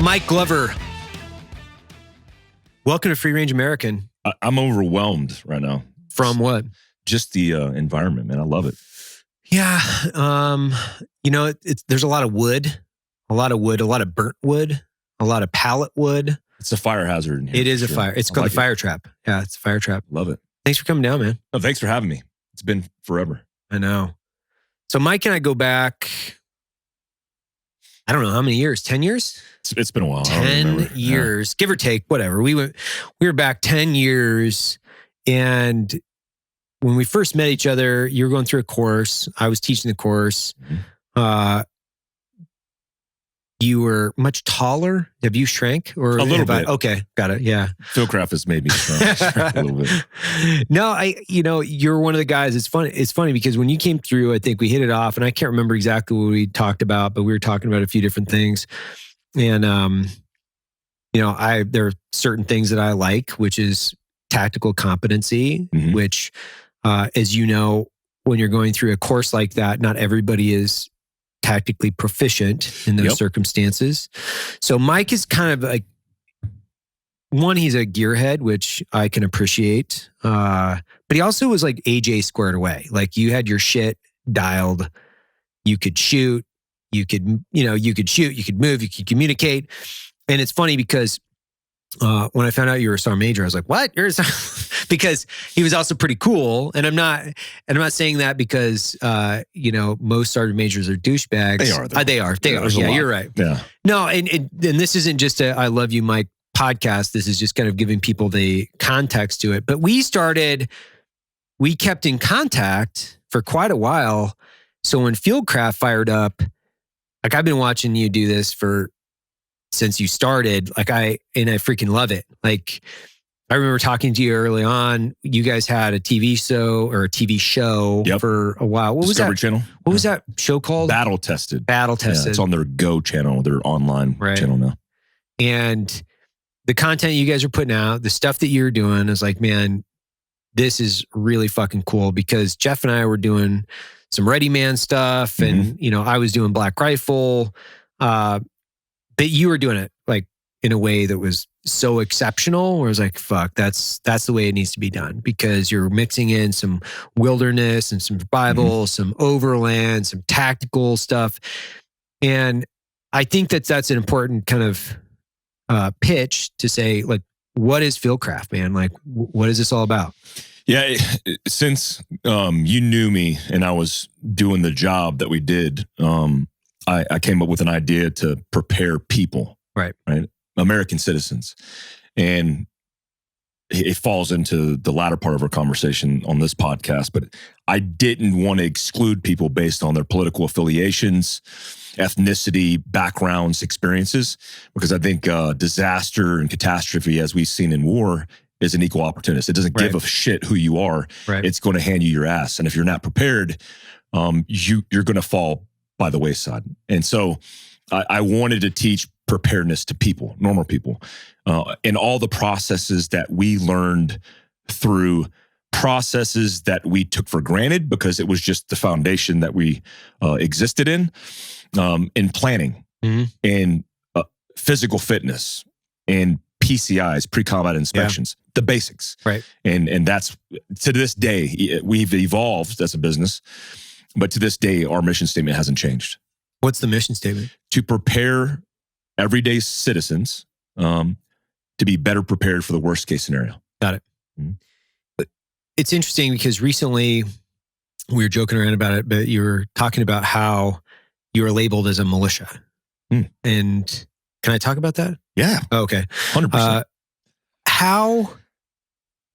Mike Glover. Welcome to Free Range American. I'm overwhelmed right now. From what? Just the environment, man. I love it. Yeah. There's a lot of wood, a lot of burnt wood, a lot of pallet wood. It's a fire hazard in here. It is a fire. It's called a fire trap. Yeah, it's a fire trap. Love it. Thanks for coming down, man. No, thanks for having me. It's been forever. I know. So Mike and I go back, I don't know how many years, 10 years? It's been a while. 10 years, give or take, whatever. We were back 10 years. And when we first met each other, you were going through a course. I was teaching the course. Mm-hmm. You were much taller. Have you shrank? Or a little bit. Okay, got it. Yeah. Fieldcraft has made me shrink a little bit. No, you're one of the guys. It's funny because when you came through, I think we hit it off, and I can't remember exactly what we talked about, but we were talking about a few different things. And there are certain things that I like, which is tactical competency, mm-hmm. which, as you know, when you're going through a course like that, not everybody is tactically proficient in those circumstances. So Mike is kind of like, one, he's a gearhead, which I can appreciate. But he also was like AJ squared away. Like you had your shit dialed. You could shoot, you could move, you could communicate. And it's funny because when I found out you were a Sergeant Major, I was like, what? You're a because he was also pretty cool. And I'm not saying that because, most Sergeant Majors are douchebags. They are. They are. Yeah, you're right. Yeah. No, and this isn't just a I love you, Mike podcast. This is just kind of giving people the context to it. But we kept in contact for quite a while. So when Fieldcraft fired up, like I've been watching you do this since you started, I freaking love it. Like I remember talking to you early on. You guys had a TV show for a while. What Discovery was that Channel? What was that show called? Battle Tested. Battle Tested. Yeah, it's on their Go channel, their online channel now. And the content you guys are putting out, the stuff that you're doing is like, man, this is really fucking cool because Jeff and I were doing some Ready Man stuff and, I was doing Black Rifle. But you were doing it like in a way that was so exceptional where I was like, fuck, that's the way it needs to be done because you're mixing in some wilderness and some survival, some overland, some tactical stuff. And I think that's an important kind of pitch to say, like, what is Fieldcraft, man? Like, what is this all about? Yeah, since you knew me and I was doing the job that we did, I came up with an idea to prepare people, right? American citizens. And it falls into the latter part of our conversation on this podcast, but I didn't want to exclude people based on their political affiliations, ethnicity, backgrounds, experiences, because I think disaster and catastrophe, as we've seen in war, is an equal opportunist. It doesn't give a shit who you are. Right. It's going to hand you your ass. And if you're not prepared, you're going to fall by the wayside. And so I wanted to teach preparedness to people, normal people, and all the processes that we learned through processes that we took for granted because it was just the foundation that we existed in planning, in physical fitness, and PCIs, pre-combat inspections, the basics. Right. And that's, to this day, we've evolved as a business, but to this day, our mission statement hasn't changed. What's the mission statement? To prepare everyday citizens to be better prepared for the worst case scenario. Got it. Mm-hmm. It's interesting because recently we were joking around about it, but you were talking about how you were labeled as a militia. And can I talk about that? Yeah. Oh, okay. 100%. How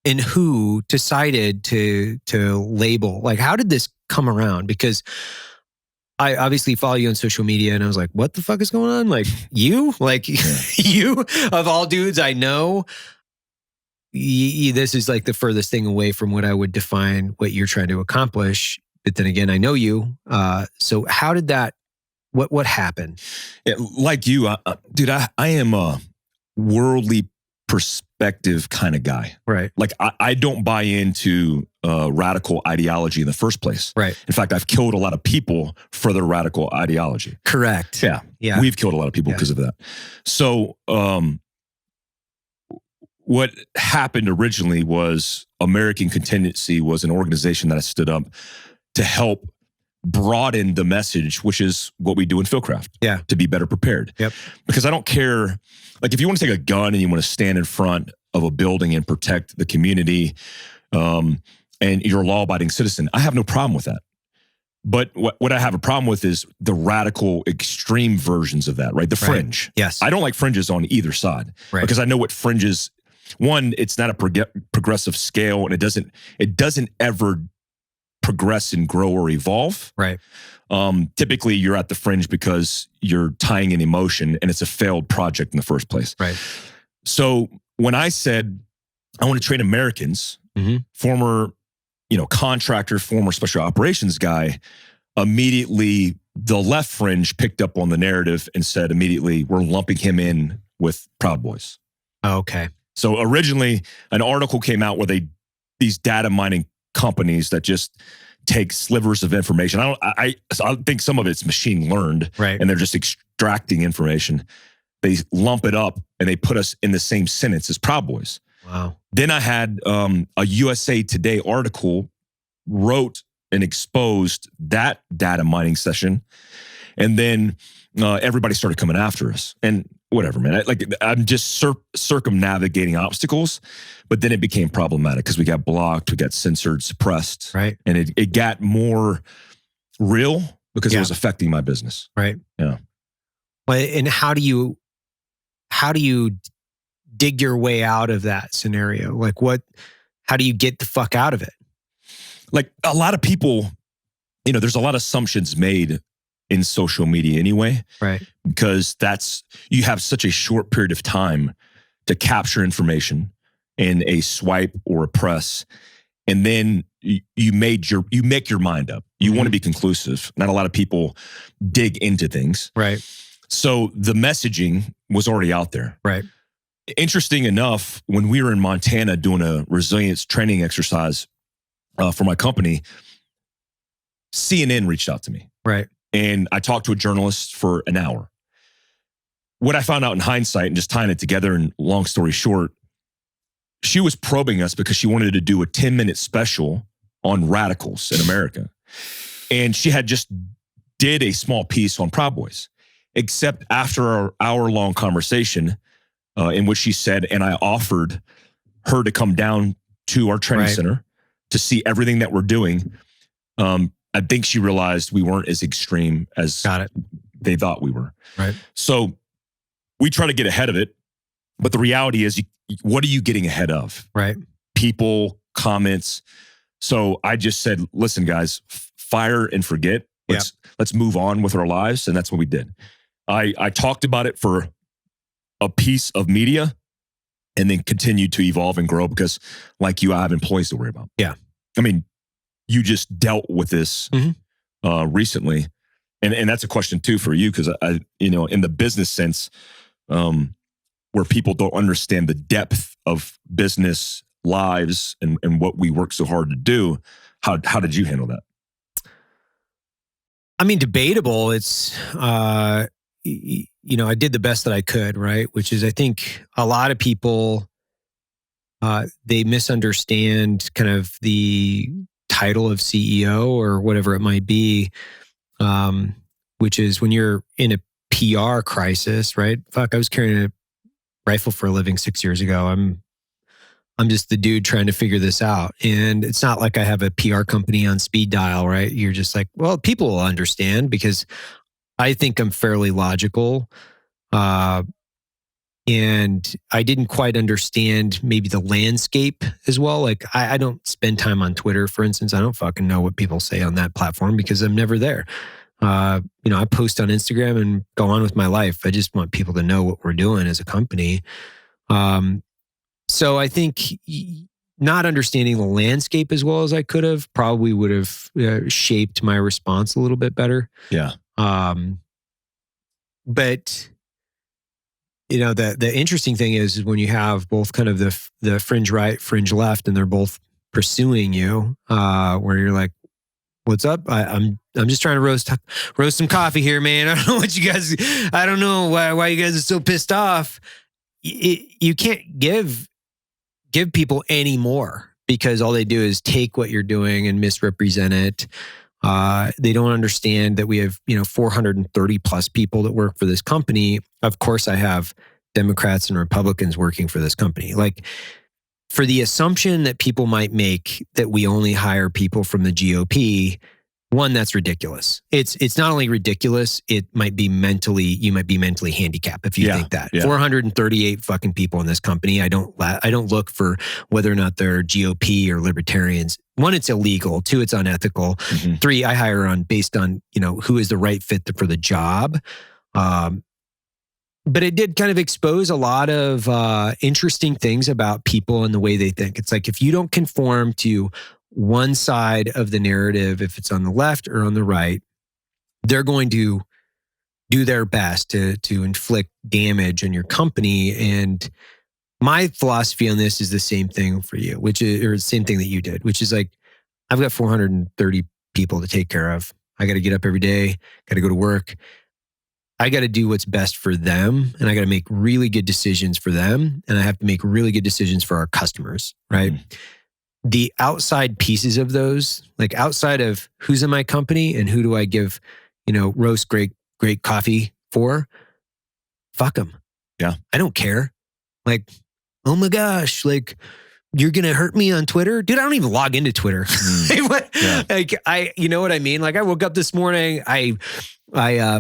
and who decided to label? Like, how did this come around? Because I obviously follow you on social media and I was like, what the fuck is going on? Like you, you of all dudes I know, this is like the furthest thing away from what I would define what you're trying to accomplish. But then again, I know you. So how did that, what happened? Like you, dude, I am a worldly perspective kind of guy. Right. Like I don't buy into radical ideology in the first place. Right. In fact, I've killed a lot of people for their radical ideology. Correct. Yeah. Yeah. We've killed a lot of people because of that. So what happened originally was American Contingency was an organization that I stood up to help broaden the message, which is what we do in Fieldcraft. Yeah. To be better prepared. Yep. Because I don't care, like if you want to take a gun and you want to stand in front of a building and protect the community, and you're a law-abiding citizen, I have no problem with that. But what I have a problem with is the radical extreme versions of that, right? The fringe. Yes. I don't like fringes on either side because I know what fringes, one, it's not a progressive scale and it doesn't ever progress and grow or evolve. Right. Typically you're at the fringe because you're tying in emotion and it's a failed project in the first place. Right. So when I said, I want to train Americans, former, contractor, former special operations guy, immediately the left fringe picked up on the narrative and said immediately, we're lumping him in with Proud Boys. Oh, okay. So originally an article came out where these data mining companies that just take slivers of information. I think some of it's machine learned, right? And they're just extracting information. They lump it up and they put us in the same sentence as Proud Boys. Wow. Then I had a USA Today article wrote and exposed that data mining session. And then everybody started coming after us. And whatever, man. I'm just circumnavigating obstacles, but then it became problematic because we got blocked, we got censored, suppressed. Right. And it got more real because it was affecting my business. Right. Yeah. Well, and how do you dig your way out of that scenario? Like how do you get the fuck out of it? Like a lot of people, there's a lot of assumptions made in social media anyway. Right. Because you have such a short period of time to capture information in a swipe or a press. And then you make your mind up. You want to be conclusive. Not a lot of people dig into things. Right. So the messaging was already out there. Right. Interesting enough, when we were in Montana doing a resilience training exercise for my company, CNN reached out to me. Right. And I talked to a journalist for an hour. What I found out in hindsight and just tying it together, and long story short, she was probing us because she wanted to do a 10-minute special on radicals in America. And she had just did a small piece on Proud Boys, except after our hour-long conversation in which she said, and I offered her to come down to our training center to see everything that we're doing. I think she realized we weren't as extreme as they thought we were. Right. So we try to get ahead of it. But the reality is, what are you getting ahead of? Right. People, comments. So I just said, listen, guys, fire and forget. Let's move on with our lives. And that's what we did. I talked about it for a piece of media and then continued to evolve and grow because like you, I have employees to worry about. Yeah. I mean, you just dealt with this recently. And that's a question too for you, because I in the business sense, where people don't understand the depth of business lives and what we work so hard to do, how did you handle that? I mean, debatable. It's, I did the best that I could, right? Which is, I think a lot of people, they misunderstand kind of the title of CEO or whatever it might be, which is when you're in a PR crisis, right? Fuck, I was carrying a rifle for a living 6 years ago. I'm just the dude trying to figure this out. And it's not like I have a PR company on speed dial, right? You're just like, well, people will understand because I think I'm fairly logical. And I didn't quite understand maybe the landscape as well. Like I don't spend time on Twitter, for instance. I don't fucking know what people say on that platform because I'm never there. I post on Instagram and go on with my life. I just want people to know what we're doing as a company. So I think not understanding the landscape as well as I could have probably would have shaped my response a little bit better. Yeah. But the interesting thing is when you have both kind of the fringe right, fringe left, and they're both pursuing you, where you're like, what's up? I'm just trying to roast some coffee here, man. I don't know what you guys, I don't know why you guys are so pissed off. You can't give people any more, because all they do is take what you're doing and misrepresent it. They don't understand that we have, 430 plus people that work for this company. Of course, I have Democrats and Republicans working for this company. Like, for the assumption that people might make that we only hire people from the GOP, one, that's ridiculous. It's not only ridiculous, you might be mentally handicapped if you think that. 438 fucking people in this company. I don't look for whether or not they're GOP or libertarians. One, it's illegal. Two, it's unethical. Mm-hmm. Three, I hire based on, who is the right fit for the job. But it did kind of expose a lot of interesting things about people and the way they think. It's like, if you don't conform to one side of the narrative, if it's on the left or on the right, they're going to do their best to inflict damage on your company. And my philosophy on this is the same thing for you, or the same thing that you did, which is like, I've got 430 people to take care of. I got to get up every day, got to go to work. I got to do what's best for them, and I got to make really good decisions for them, and I have to make really good decisions for our customers, right? Mm-hmm. The outside pieces of those, like outside of who's in my company and who do I give, roast great coffee for, fuck them. Yeah. I don't care. Like, oh my gosh, like, you're going to hurt me on Twitter? Dude, I don't even log into Twitter. Like, you know what I mean? Like, I woke up this morning, I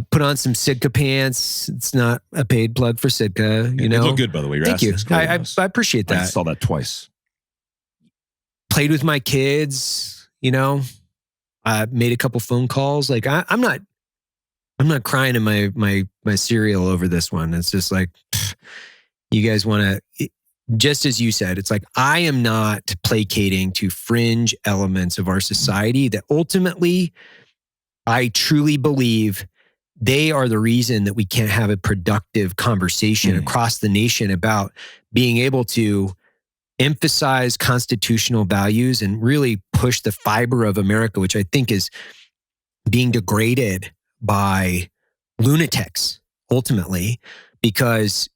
put on some Sitka pants. It's not a paid plug for Sitka, They look good, by the way. Thank you. I appreciate that. I saw that twice. Played with my kids, I made a couple phone calls. Like, I'm not crying in my cereal over this one. It's just like, you guys want to, just as you said, it's like, I am not placating to fringe elements of our society that ultimately, I truly believe they are the reason that we can't have a productive conversation across the nation about being able to emphasize constitutional values and really push the fiber of America, which I think is being degraded by lunatics ultimately. Because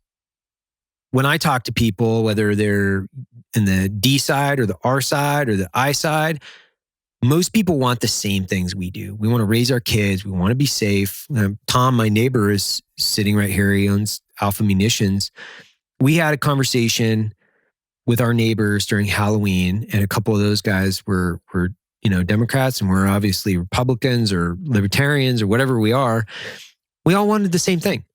when I talk to people, whether they're in the D side or the R side or the I side, most people want the same things we do. We want to raise our kids. We want to be safe. Tom, my neighbor, is sitting right here. He owns Alpha Munitions. We had a conversation with our neighbors during Halloween, and a couple of those guys were Democrats, and we're obviously Republicans or libertarians or whatever we are. We all wanted the same thing.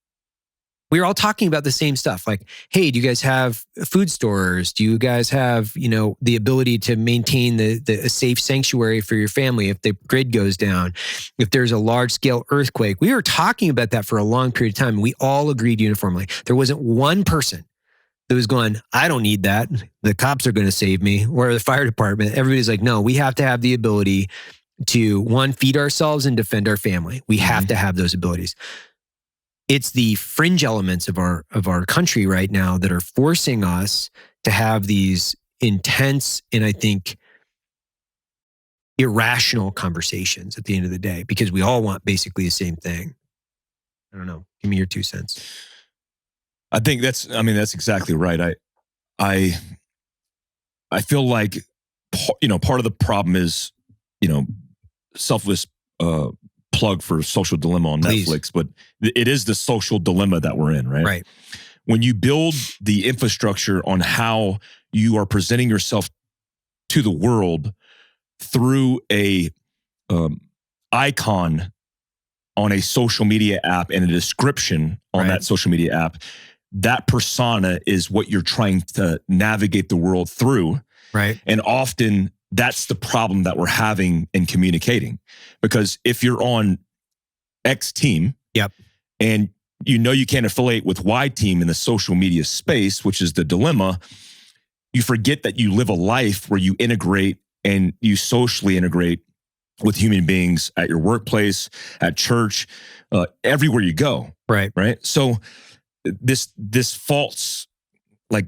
We were all talking about the same stuff. Like, hey, do you guys have food stores? Do you guys have, the ability to maintain a safe sanctuary for your family if the grid goes down, if there's a large scale earthquake? We were talking about that for a long period of time. We all agreed uniformly. There wasn't one person that was going, I don't need that. The cops are going to save me, or the fire department. Everybody's like, no, we have to have the ability to, one, feed ourselves and defend our family. We have to have those abilities. It's the fringe elements of our country right now that are forcing us to have these intense and, I think, irrational conversations at the end of the day, because we all want basically the same thing. I don't know. Give me your 2 cents. I think that's exactly right. I feel like, part of the problem is, selfless plug for Social Dilemma on Netflix, but it is the social dilemma that we're in, right? Right. When you build the infrastructure on how you are presenting yourself to the world through a icon on a social media app and a description on that social media app, that persona is what you're trying to navigate the world through. Right. And often that's the problem that we're having in communicating. Because if you're on X team, and you can't affiliate with Y team in the social media space, which is the dilemma, you forget that you live a life where you integrate and you socially integrate with human beings at your workplace, at church, everywhere you go. Right. Right. So this false like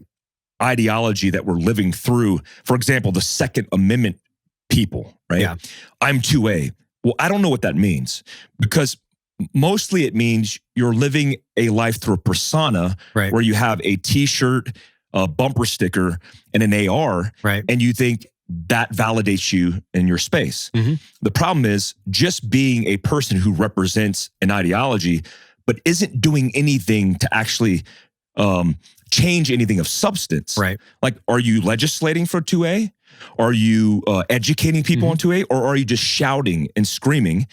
ideology that we're living through. For example, the Second Amendment people, right? Yeah. I'm 2A. Well, I don't know what that means, because mostly it means you're living a life through a persona, right, where you have a t-shirt, a bumper sticker, and an AR, right, and you think that validates you in your space. Mm-hmm. The problem is just being a person who represents an ideology, but isn't doing anything to actually change anything of substance. Right. Like, are you legislating for 2A? Are you educating people on 2A? Or are you just shouting and screaming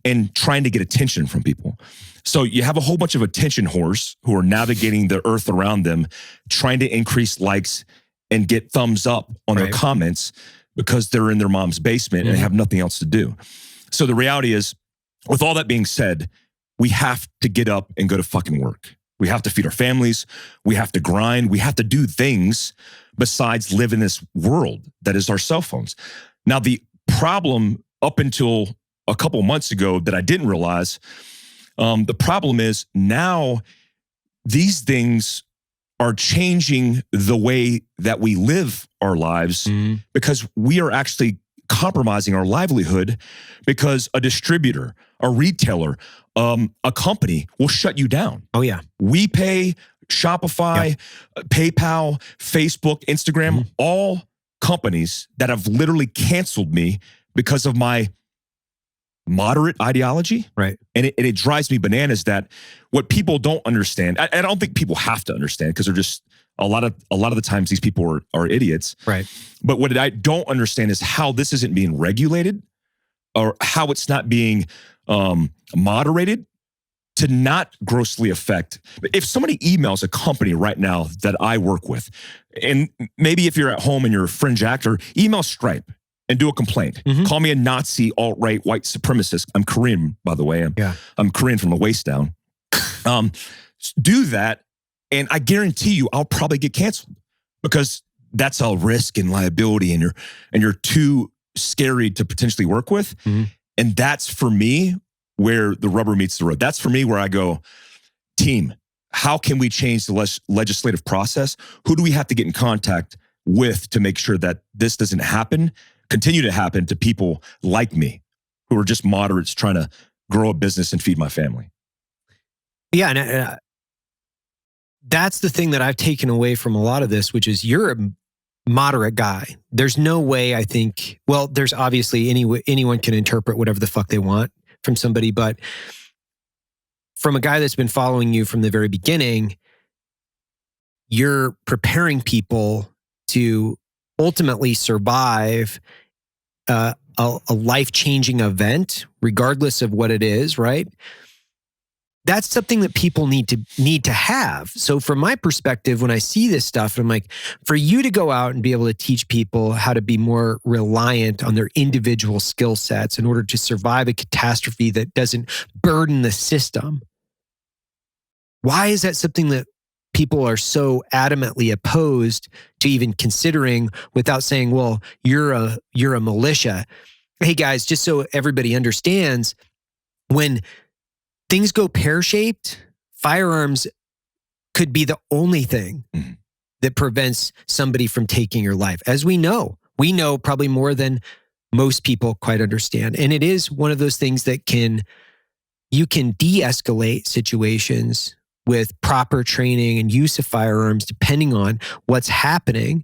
and trying to get attention from people? So you have a whole bunch of attention whores who are navigating the earth around them, trying to increase likes and get thumbs up on their comments because they're in their mom's basement and have nothing else to do. So the reality is, with all that being said, we have to get up and go to fucking work. We have to feed our families. We have to grind. We have to do things besides live in this world that is our cell phones. Now, the problem up until a couple months ago that I didn't realize, the problem is now these things are changing the way that we live our lives, because we are actually compromising our livelihood, because a distributor, a retailer, a company will shut you down. Oh, yeah. We pay Shopify, PayPal, Facebook, Instagram, all companies that have literally canceled me because of my moderate ideology. Right. And it drives me bananas that what people don't understand, I don't think people have to understand, because they're just, a lot of the times these people are idiots. Right. But what I don't understand is how this isn't being regulated, or how it's not being moderated to not grossly affect. If somebody emails a company right now that I work with, and maybe if you're at home and you're a fringe actor, email Stripe and do a complaint. Call me a Nazi, alt-right, white supremacist. I'm Korean, by the way. I'm Korean from the waist down. Do that, and I guarantee you I'll probably get canceled, because that's a risk and liability, and you're too scary to potentially work with. And that's, for me, where the rubber meets the road. That's, for me, where I go, team, how can we change the legislative process? Who do we have to get in contact with to make sure that this doesn't continue to happen to people like me, who are just moderates trying to grow a business and feed my family? Yeah, and that's the thing that I've taken away from a lot of this, which is you're a moderate guy. There's no way, I think, well, there's obviously anyone can interpret whatever the fuck they want from somebody, but from a guy that's been following you from the very beginning, you're preparing people to ultimately survive a life-changing event, regardless of what it is, right? That's something that people need to have. So from my perspective, when I see this stuff, I'm like, for you to go out and be able to teach people how to be more reliant on their individual skill sets in order to survive a catastrophe that doesn't burden the system. Why is that something that people are so adamantly opposed to even considering, without saying, well, you're a militia? Hey guys, just so everybody understands, when things go pear-shaped, firearms could be the only thing that prevents somebody from taking your life. As we know probably more than most people quite understand. And it is one of those things that you can de-escalate situations with proper training and use of firearms, depending on what's happening.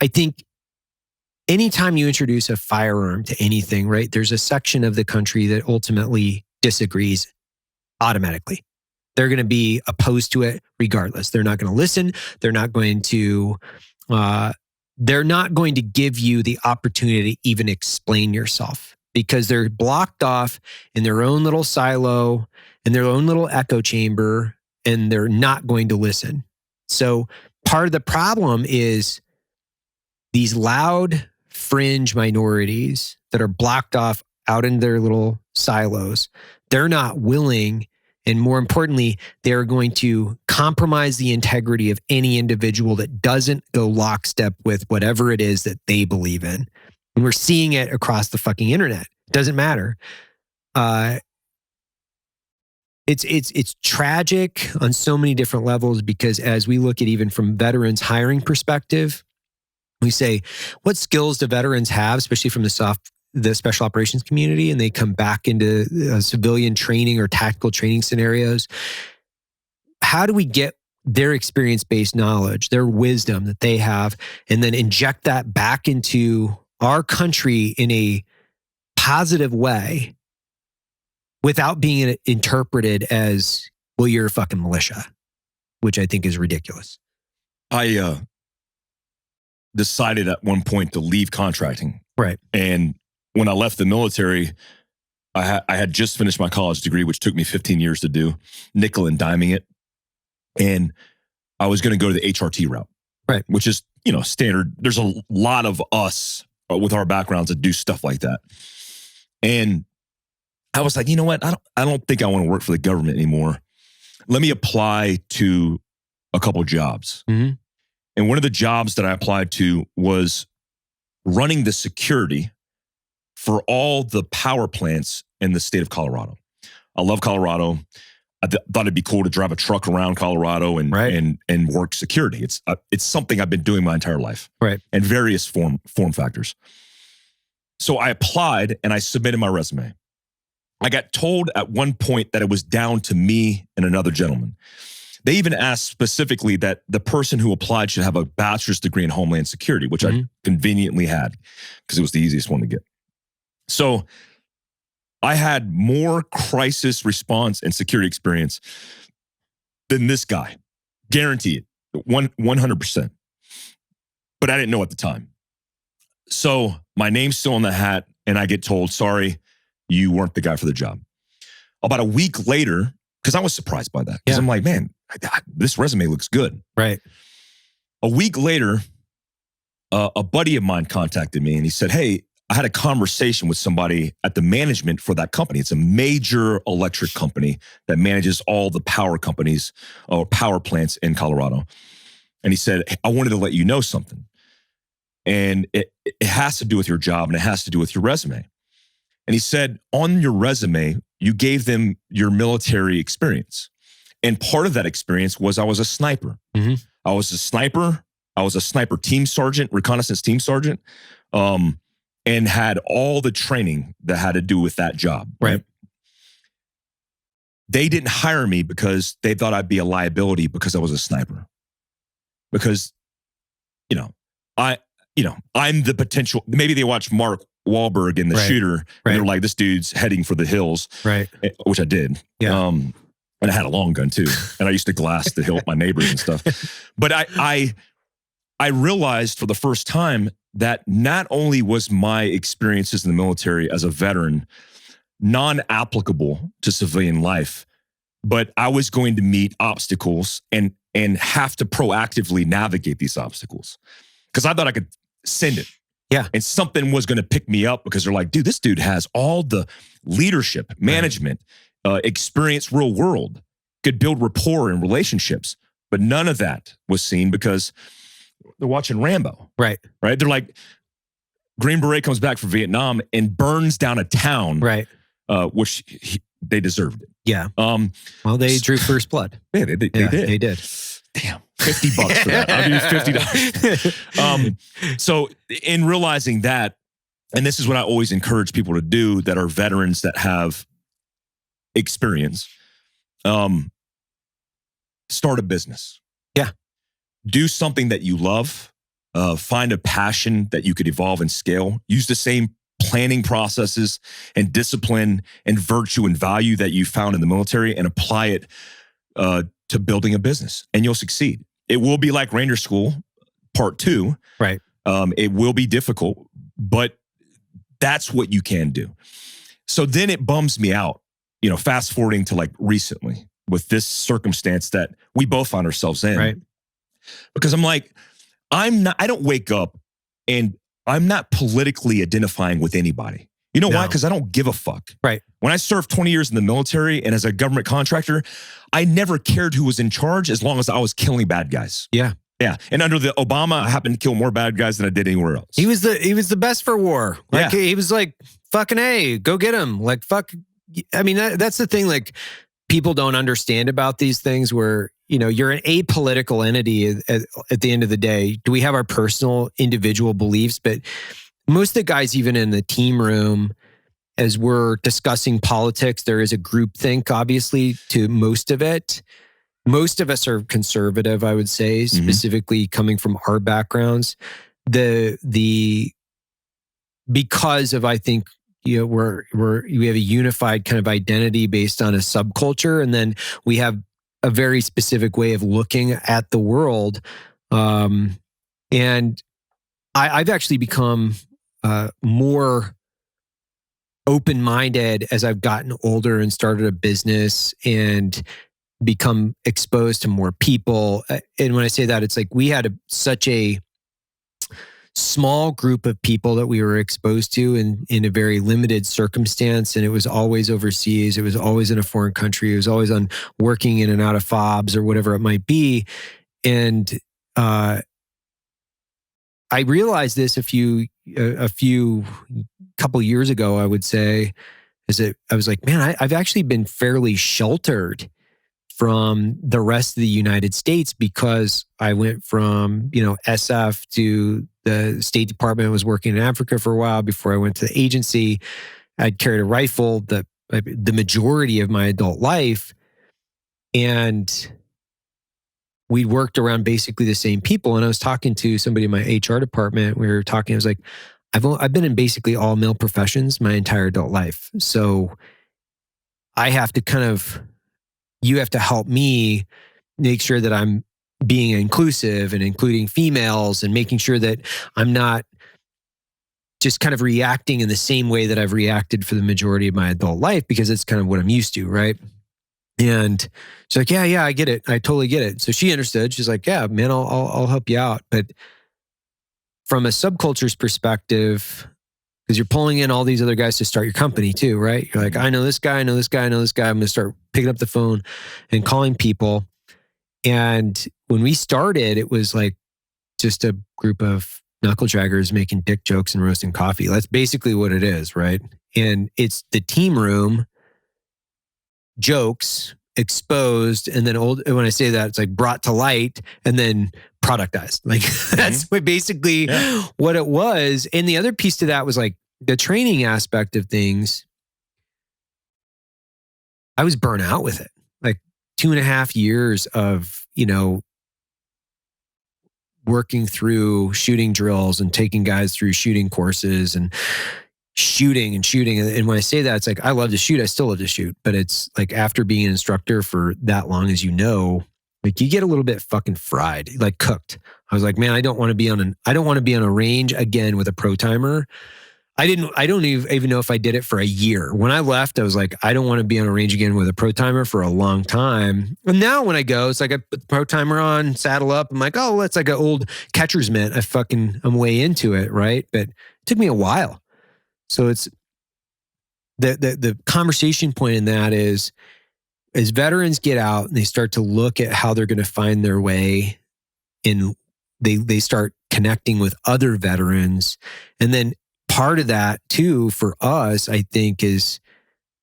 I think anytime you introduce a firearm to anything, right, there's a section of the country that ultimately disagrees automatically. They're going to be opposed to it regardless. They're not going to listen. They're not going to give you the opportunity to even explain yourself, because they're blocked off in their own little silo, in their own little echo chamber, and they're not going to listen. So part of the problem is these loud fringe minorities that are blocked off out in their little silos. They're not willing, and more importantly, they're going to compromise the integrity of any individual that doesn't go lockstep with whatever it is that they believe in. And we're seeing it across the fucking internet. It doesn't matter. it's tragic on so many different levels, because as we look at even from veterans hiring perspective, we say, what skills do veterans have, especially from the special operations community, and they come back into civilian training or tactical training scenarios? How do we get their experience-based knowledge, their wisdom that they have, and then inject that back into our country in a positive way without being interpreted as, well, you're a fucking militia, which I think is ridiculous. I decided at one point to leave contracting. Right. And when I left the military, I had just finished my college degree, which took me 15 years to do, nickel and diming it. And I was going to go to the HRT route, right? Which is, standard. There's a lot of us with our backgrounds that do stuff like that. And I was like, you know what? I don't think I want to work for the government anymore. Let me apply to a couple jobs. Mm-hmm. And one of the jobs that I applied to was running the security for all the power plants in the state of Colorado. I love Colorado. I thought it'd be cool to drive a truck around Colorado and work security. It's something I've been doing my entire life, right? And various form factors. So I applied and I submitted my resume. I got told at one point that it was down to me and another gentleman. They even asked specifically that the person who applied should have a bachelor's degree in Homeland Security, which I conveniently had because it was the easiest one to get. So I had more crisis response and security experience than this guy. Guaranteed. 100%. But I didn't know at the time. So my name's still in the hat and I get told, sorry, you weren't the guy for the job. About a week later, because I was surprised by that. Because I'm like, man, this resume looks good. Right. A week later, a buddy of mine contacted me and he said, hey, I had a conversation with somebody at the management for that company. It's a major electric company that manages all the power companies or power plants in Colorado. And he said, I wanted to let you know something. And it has to do with your job and it has to do with your resume. And he said, on your resume, you gave them your military experience. And part of that experience was I was a sniper. Mm-hmm. I was a sniper. I was a sniper team sergeant, reconnaissance team sergeant. And had all the training that had to do with that job. Right. They didn't hire me because they thought I'd be a liability because I was a sniper. Because, I'm the potential. Maybe they watch Mark Wahlberg in The Shooter, and they're like, this dude's heading for the hills. Right. Which I did. Yeah. And I had a long gun too. And I used to glass the hill with my neighbors and stuff. But I realized for the first time that not only was my experiences in the military as a veteran non-applicable to civilian life, but I was going to meet obstacles and have to proactively navigate these obstacles. Because I thought I could send it. Yeah. And something was going to pick me up because they're like, dude, this dude has all the leadership, management, experience, real world, could build rapport and relationships. But none of that was seen because they're watching Rambo. Right. Right. They're like, Green Beret comes back from Vietnam and burns down a town. Right. Which they deserved it. Yeah. Well, they drew first blood. Yeah, they did. They did. Damn. $50 for that. I'll give you $50. So in realizing that, and this is what I always encourage people to do that are veterans that have experience, start a business. Yeah. Do something that you love. Find a passion that you could evolve and scale. Use the same planning processes and discipline and virtue and value that you found in the military and apply it to building a business, and you'll succeed. It will be like Ranger School Part 2. Right. It will be difficult, but that's what you can do. So then it bums me out, fast forwarding to like recently with this circumstance that we both find ourselves in. Right. Because I'm like, I don't wake up and I'm not politically identifying with anybody. You know why? Because I don't give a fuck. Right. When I served 20 years in the military and as a government contractor, I never cared who was in charge as long as I was killing bad guys. Yeah. Yeah. And under the Obama, I happened to kill more bad guys than I did anywhere else. He was the best for war. Like he was like, fucking A, go get him. Like, fuck. I mean, that's the thing. Like, people don't understand about these things where, you're an apolitical entity at the end of the day. Do we have our personal individual beliefs? But most of the guys, even in the team room, as we're discussing politics, there is a groupthink, obviously, to most of it. Most of us are conservative, I would say, specifically coming from our backgrounds. Because of, I think, we have a unified kind of identity based on a subculture, and then we have a very specific way of looking at the world. And I've actually become more open-minded as I've gotten older and started a business and become exposed to more people. And when I say that, it's like we had such a small group of people that we were exposed to in a very limited circumstance. And it was always overseas. It was always in a foreign country. It was always on working in and out of fobs or whatever it might be. And I realized this a couple years ago, I would say, I was like, man, I've actually been fairly sheltered from the rest of the United States because I went from, SF to the State Department. I was working in Africa for a while before I went to the agency. I'd carried a rifle the majority of my adult life. And we worked around basically the same people. And I was talking to somebody in my HR department. We were talking, I was like, I've been in basically all male professions my entire adult life. So I have to you have to help me make sure that I'm being inclusive and including females and making sure that I'm not just kind of reacting in the same way that I've reacted for the majority of my adult life, because it's kind of what I'm used to, right? And she's like, yeah, I get it. I totally get it. So she understood. She's like, yeah, man, I'll help you out. But from a subculture's perspective, because you're pulling in all these other guys to start your company too, right? You're like, I know this guy, I know this guy, I know this guy. I'm going to start picking up the phone and calling people. And when we started, it was like just a group of knuckle draggers making dick jokes and roasting coffee. That's basically what it is, right? And it's the team room jokes exposed, and then when I say that, it's like brought to light and then productized. Like that's basically what it was. And the other piece to that was like the training aspect of things. I was burnt out with it. Like 2.5 years of, working through shooting drills and taking guys through shooting courses and shooting. And when I say that, it's like, I love to shoot. I still love to shoot. But it's like after being an instructor for that long, as like you get a little bit fucking fried, like cooked. I was like, man, I don't want to be on a range again with a pro timer. I don't even know if I did it for a year. When I left, I was like, I don't want to be on a range again with a pro timer for a long time. And now when I go, it's like I put the pro timer on, saddle up. I'm like, oh, that's like an old catcher's mitt. I'm way into it, right? But it took me a while. So it's the conversation point in that is, as veterans get out and they start to look at how they're going to find their way, and they start connecting with other veterans. And then part of that too, for us, I think, is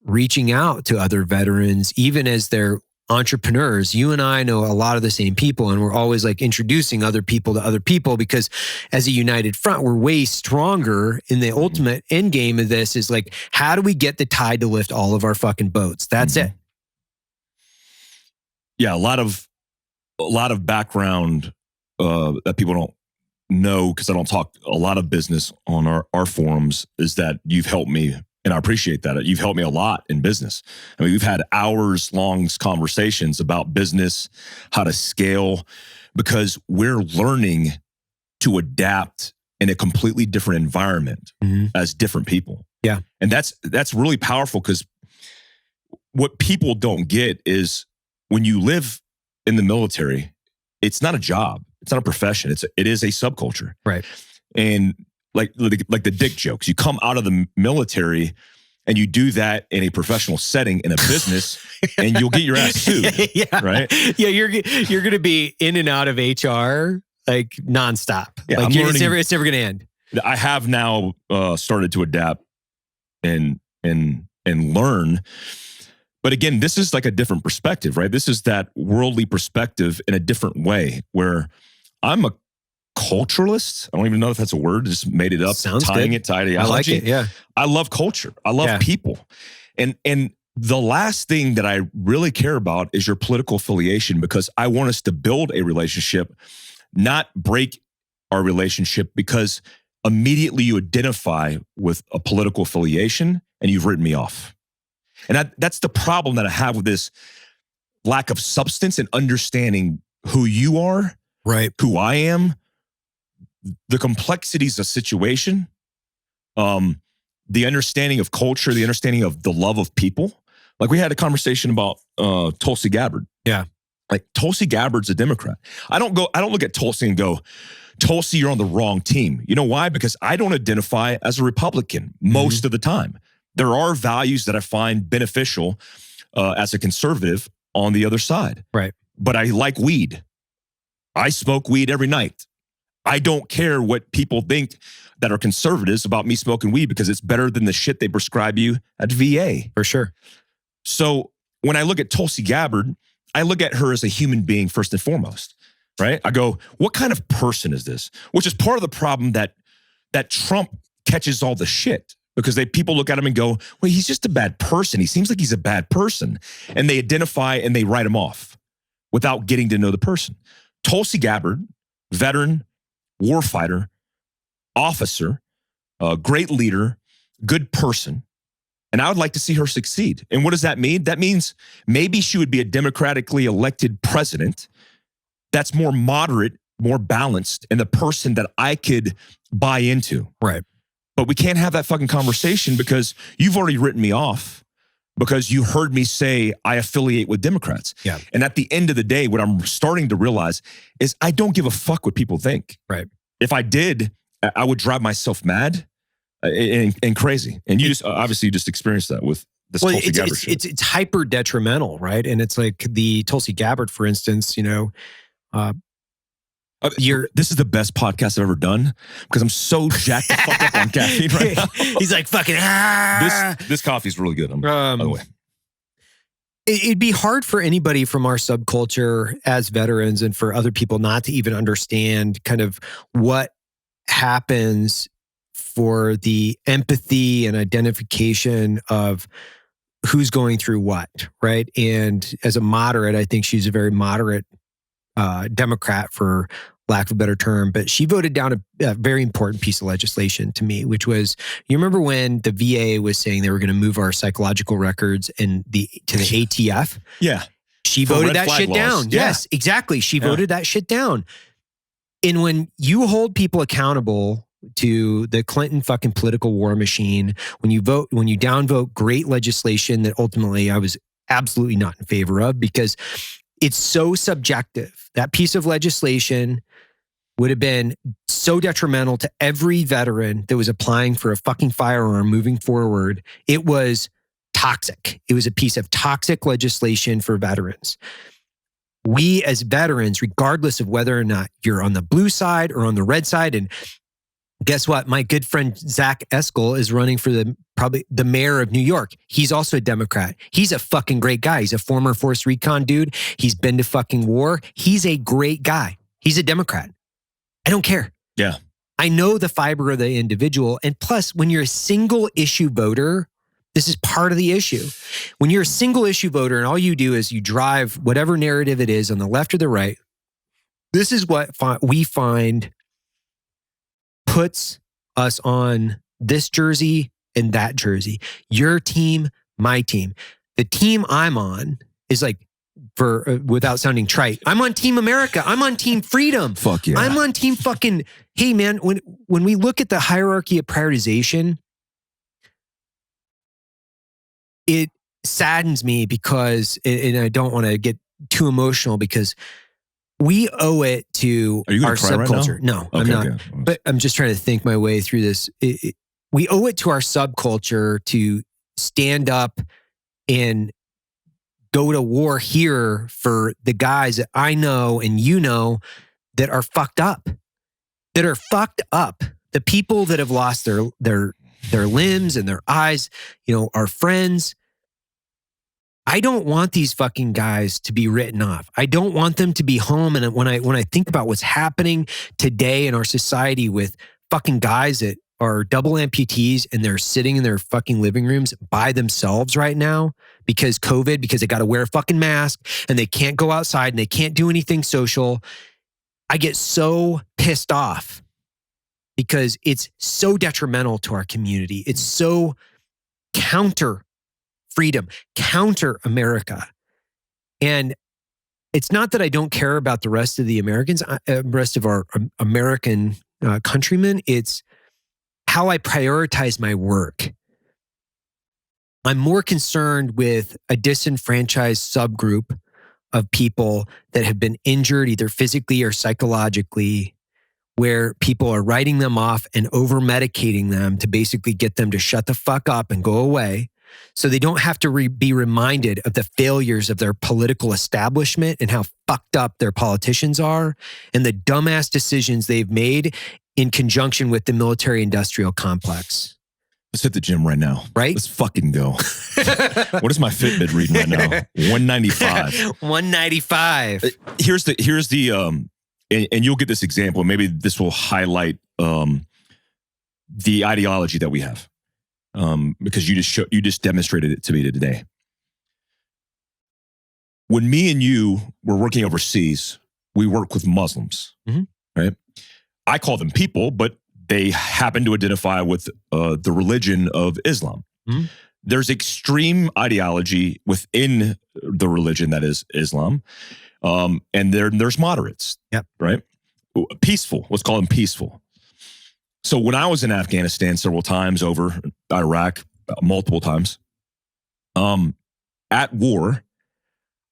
reaching out to other veterans, even as they're entrepreneurs. You and I know a lot of the same people, and we're always like introducing other people to other people, because as a united front, we're way stronger. In the ultimate end game of this is like, how do we get the tide to lift all of our fucking boats? That's it. Yeah, a lot of background that people don't know, because I don't talk a lot of business on our forums, is that you've helped me, and I appreciate that. You've helped me a lot in business. I mean, we've had hours-long conversations about business, how to scale, because we're learning to adapt in a completely different environment as different people. Yeah. And that's really powerful, because what people don't get is, when you live in the military, it's not a job. It's not a profession. It is a subculture. Right. And like the dick jokes, you come out of the military and you do that in a professional setting, in a business, and you'll get your ass sued. Yeah. Right. Yeah. You're going to be in and out of HR like nonstop. Yeah, like it's never going to end. I have now started to adapt and learn. But again, this is like a different perspective, right? This is that worldly perspective in a different way where I'm a culturalist. I don't even know if that's a word. Just made it up. Sounds tying good. it to ideology. I like it. Yeah. I love culture. I love people. And the last thing that I really care about is your political affiliation, because I want us to build a relationship, not break our relationship because immediately you identify with a political affiliation and you've written me off. And that's the problem that I have with this lack of substance and understanding who you are, right? Who I am, the complexities of situation, the understanding of culture, the understanding of the love of people. Like we had a conversation about Tulsi Gabbard. Yeah. Like Tulsi Gabbard's a Democrat. I don't look at Tulsi and go, Tulsi, you're on the wrong team. You know why? Because I don't identify as a Republican most of the time. There are values that I find beneficial as a conservative on the other side. Right. But I like weed. I smoke weed every night. I don't care what people think that are conservatives about me smoking weed because it's better than the shit they prescribe you at VA. For sure. So when I look at Tulsi Gabbard, I look at her as a human being first and foremost, right? I go, what kind of person is this? Which is part of the problem that Trump catches all the shit. Because people look at him and go, well, he's just a bad person. He seems like he's a bad person. And they identify and they write him off without getting to know the person. Tulsi Gabbard, veteran, warfighter, officer, great leader, good person. And I would like to see her succeed. And what does that mean? That means maybe she would be a democratically elected president that's more moderate, more balanced, and the person that I could buy into. Right. But we can't have that fucking conversation because you've already written me off because you heard me say I affiliate with Democrats. Yeah. And at the end of the day, what I'm starting to realize is I don't give a fuck what people think. Right. If I did, I would drive myself mad and crazy. And you just obviously just experienced that with this Tulsi Gabbard shit. It's hyper detrimental, right? And it's like the Tulsi Gabbard, for instance, this is the best podcast I've ever done because I'm so jacked the fuck up on caffeine right now. He's like fucking. This coffee's really good. By the way, it'd be hard for anybody from our subculture as veterans and for other people not to even understand kind of what happens for the empathy and identification of who's going through what, right? And as a moderate, I think she's a very moderate Democrat, for lack of a better term, but she voted down a very important piece of legislation to me, which was, you remember when the VA was saying they were going to move our psychological records to the ATF? Yeah. She voted that shit down. Yeah. Yes, exactly. She voted that shit down. And when you hold people accountable to the Clinton fucking political war machine, when you downvote great legislation that ultimately I was absolutely not in favor of because it's so subjective. That piece of legislation would have been so detrimental to every veteran that was applying for a fucking firearm moving forward. It was toxic. It was a piece of toxic legislation for veterans. We as veterans, regardless of whether or not you're on the blue side or on the red side, and guess what? My good friend Zach Eskel is running for probably the mayor of New York. He's also a Democrat. He's a fucking great guy. He's a former Force Recon dude. He's been to fucking war. He's a great guy. He's a Democrat. I don't care. Yeah. I know the fiber of the individual. And plus, when you're a single issue voter, this is part of the issue. When you're a single issue voter and all you do is you drive whatever narrative it is on the left or the right, this is what we find puts us on this jersey and that jersey. Your team, my team. The team I'm on is like, without sounding trite, I'm on Team America. I'm on Team Freedom. Fuck yeah. I'm on Team fucking, hey man, when we look at the hierarchy of prioritization, it saddens me because, and I don't want to get too emotional because we owe it to our subculture. Right now? No, okay, I'm not. Okay. But I'm just trying to think my way through this. We owe it to our subculture to stand up and go to war here for the guys that I know and you know that are fucked up. That are fucked up. The people that have lost their limbs and their eyes, our friends. I don't want these fucking guys to be written off. I don't want them to be home. And when I think about what's happening today in our society with fucking guys that are double amputees and they're sitting in their fucking living rooms by themselves right now because COVID, because they got to wear a fucking mask and they can't go outside and they can't do anything social. I get so pissed off because it's so detrimental to our community. It's so counter freedom, counter America. And it's not that I don't care about the rest of the Americans, rest of our American countrymen. It's how I prioritize my work. I'm more concerned with a disenfranchised subgroup of people that have been injured either physically or psychologically, where people are writing them off and over-medicating them to basically get them to shut the fuck up and go away. So they don't have to be reminded of the failures of their political establishment and how fucked up their politicians are and the dumbass decisions they've made in conjunction with the military-industrial complex. Let's hit the gym right now. Right? Let's fucking go. What is my Fitbit reading right now? 195. 195. Here's the and you'll get this example. Maybe this will highlight the ideology that we have. Because you just demonstrated it to me today. When me and you were working overseas, we work with Muslims, right? I call them people, but they happen to identify with the religion of Islam. There's extreme ideology within the religion that is Islam, and there's moderates, right? Peaceful, let's call them peaceful. So when I was in Afghanistan several times, over Iraq multiple times, at war,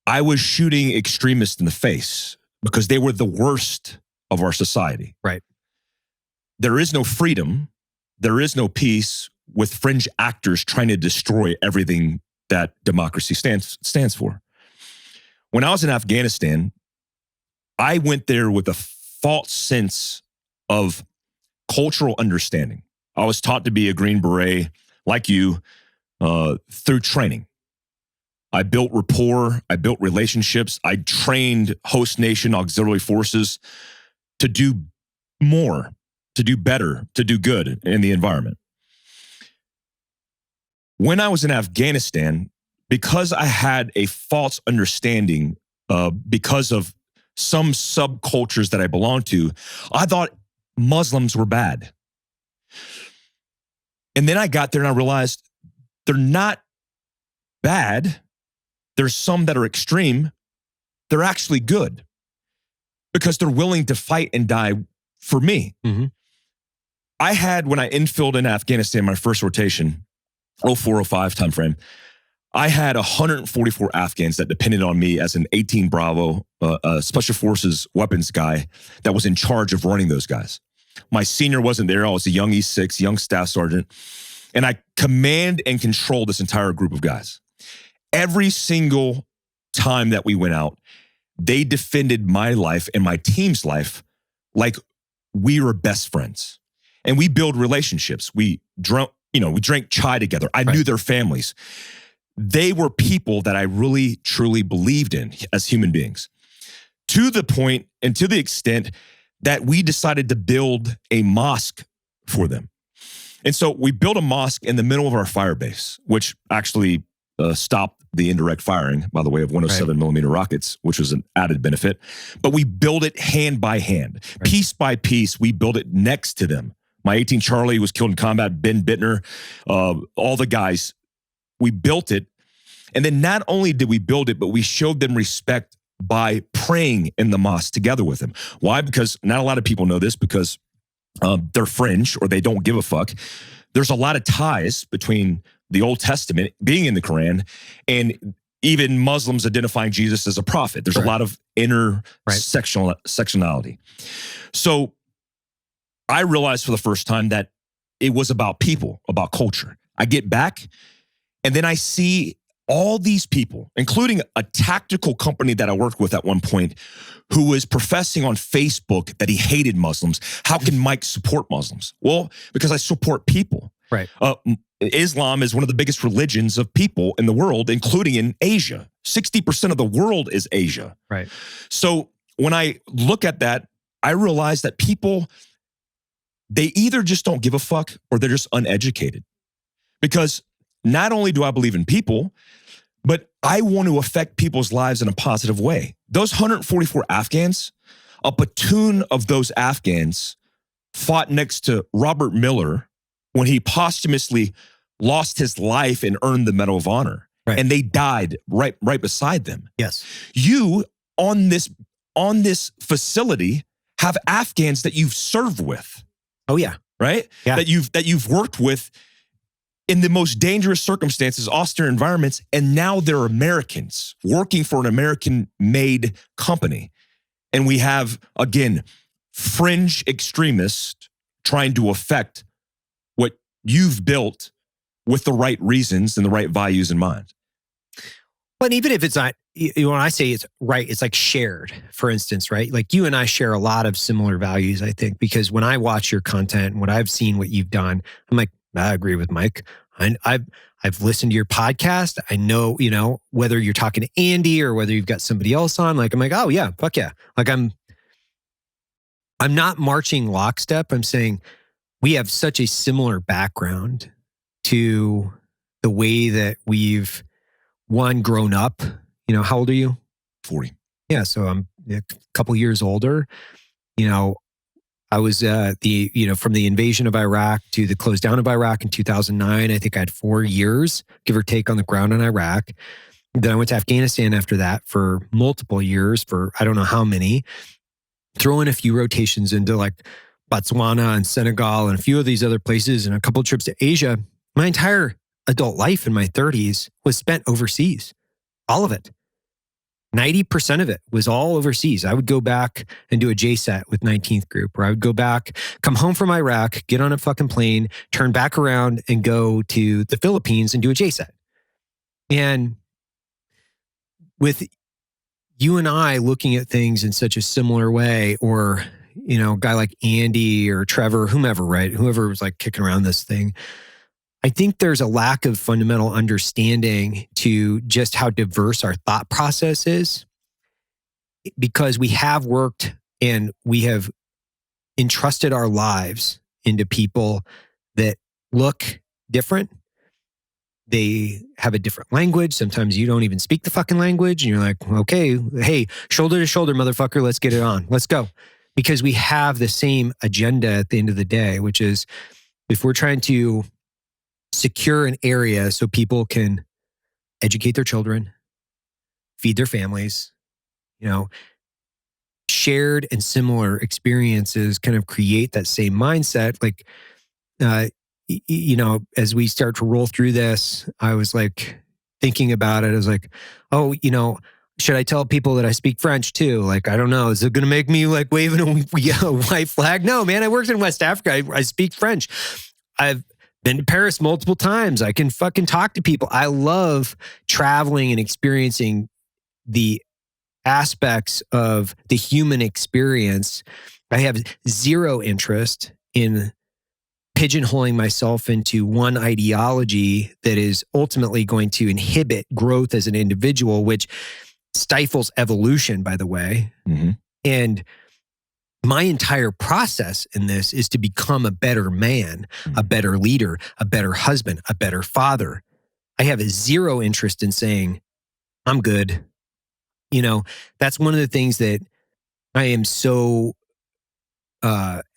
I was shooting extremists in the face because they were the worst of our society. Right. There is no freedom. There is no peace with fringe actors trying to destroy everything that democracy stands for. When I was in Afghanistan, I went there with a false sense of cultural understanding. I was taught to be a Green Beret, like you, through training. I built rapport. I built relationships. I trained host nation auxiliary forces to do more, to do better, to do good in the environment. When I was in Afghanistan, because I had a false understanding because of some subcultures that I belonged to, I thought Muslims were bad. And then I got there and I realized they're not bad. There's some that are extreme. They're actually good because they're willing to fight and die for me. I had, when I infilled in Afghanistan, my first rotation, 04-05 timeframe, I had 144 Afghans that depended on me as an 18 Bravo Special Forces weapons guy that was in charge of running those guys. My senior wasn't there. I was a young E6, young staff sergeant. And I command and control this entire group of guys. Every single time that we went out, they defended my life and my team's life like we were best friends. And we build relationships. We drank chai together. I knew their families. They were people that I really, truly believed in as human beings. To the point and to the extent that we decided to build a mosque for them. And so we built a mosque in the middle of our fire base, which actually stopped the indirect firing, by the way, of 107 millimeter rockets, which was an added benefit. But we built it hand by hand, piece by piece. We built it next to them. My 18 Charlie was killed in combat, Ben Bittner, all the guys. We built it. And then not only did we build it, but we showed them respect by praying in the mosque together with them. Why? Because not a lot of people know this because they're fringe or they don't give a fuck. There's a lot of ties between the Old Testament being in the Quran and even Muslims identifying Jesus as a prophet. There's a lot of intersectionality. So I realized for the first time that it was about people, about culture. I get back and then I see all these people, including a tactical company that I worked with at one point, who was professing on Facebook that he hated Muslims. How can Mike support Muslims? Well, because I support people. Right. Islam is one of the biggest religions of people in the world, including in Asia. 60% of the world is Asia. Right. So when I look at that, I realize that people, they either just don't give a fuck or they're just uneducated. Because not only do I believe in people, but I want to affect people's lives in a positive way. Those 144 Afghans, a platoon of those Afghans fought next to Robert Miller when he posthumously lost his life and earned the Medal of Honor. Right. And they died right beside them. Yes. You on this facility have Afghans that you've served with. Oh yeah. Right? Yeah. That you've worked with in the most dangerous circumstances, austere environments, and now they're Americans working for an American-made company. And we have, again, fringe extremists trying to affect what you've built with the right reasons and the right values in mind. But even if it's not, when I say it's right, it's like shared, for instance, right? Like you and I share a lot of similar values, I think, because when I watch your content and what I've seen, what you've done, I'm like, I agree with Mike. I've listened to your podcast. I know, whether you're talking to Andy or whether you've got somebody else on, like, I'm like, oh yeah, fuck yeah. Like I'm not marching lockstep. I'm saying we have such a similar background to the way that we've grown up. How old are you? 40. Yeah. So I'm a couple years older. I was from the invasion of Iraq to the close down of Iraq in 2009. I think I had 4 years, give or take, on the ground in Iraq. Then I went to Afghanistan after that for multiple years, for I don't know how many. Throw in a few rotations into like Botswana and Senegal and a few of these other places and a couple of trips to Asia. My entire adult life in my 30s was spent overseas. All of it. 90% of it was all overseas. I would go back and do a JSET with 19th Group, or I would go back, come home from Iraq, get on a fucking plane, turn back around and go to the Philippines and do a JSET. And with you and I looking at things in such a similar way, or, a guy like Andy or Trevor, whomever, right? Whoever was like kicking around this thing, I think there's a lack of fundamental understanding to just how diverse our thought process is, because we have worked and we have entrusted our lives into people that look different. They have a different language. Sometimes you don't even speak the fucking language. And you're like, okay, hey, shoulder to shoulder, motherfucker, let's get it on. Let's go. Because we have the same agenda at the end of the day, which is if we're trying to secure an area so people can educate their children, feed their families, shared and similar experiences kind of create that same mindset. Like, as we start to roll through this, I was like thinking about it. I was like, oh, should I tell people that I speak French too? Like, I don't know. Is it going to make me like waving a white flag? No, man, I worked in West Africa. I speak French. I've been to Paris multiple times. I can fucking talk to people. I love traveling and experiencing the aspects of the human experience. I have zero interest in pigeonholing myself into one ideology that is ultimately going to inhibit growth as an individual, which stifles evolution, by the way. Mm-hmm. And my entire process in this is to become a better man, a better leader, a better husband, a better father. I have zero interest in saying, I'm good. That's one of the things that I am so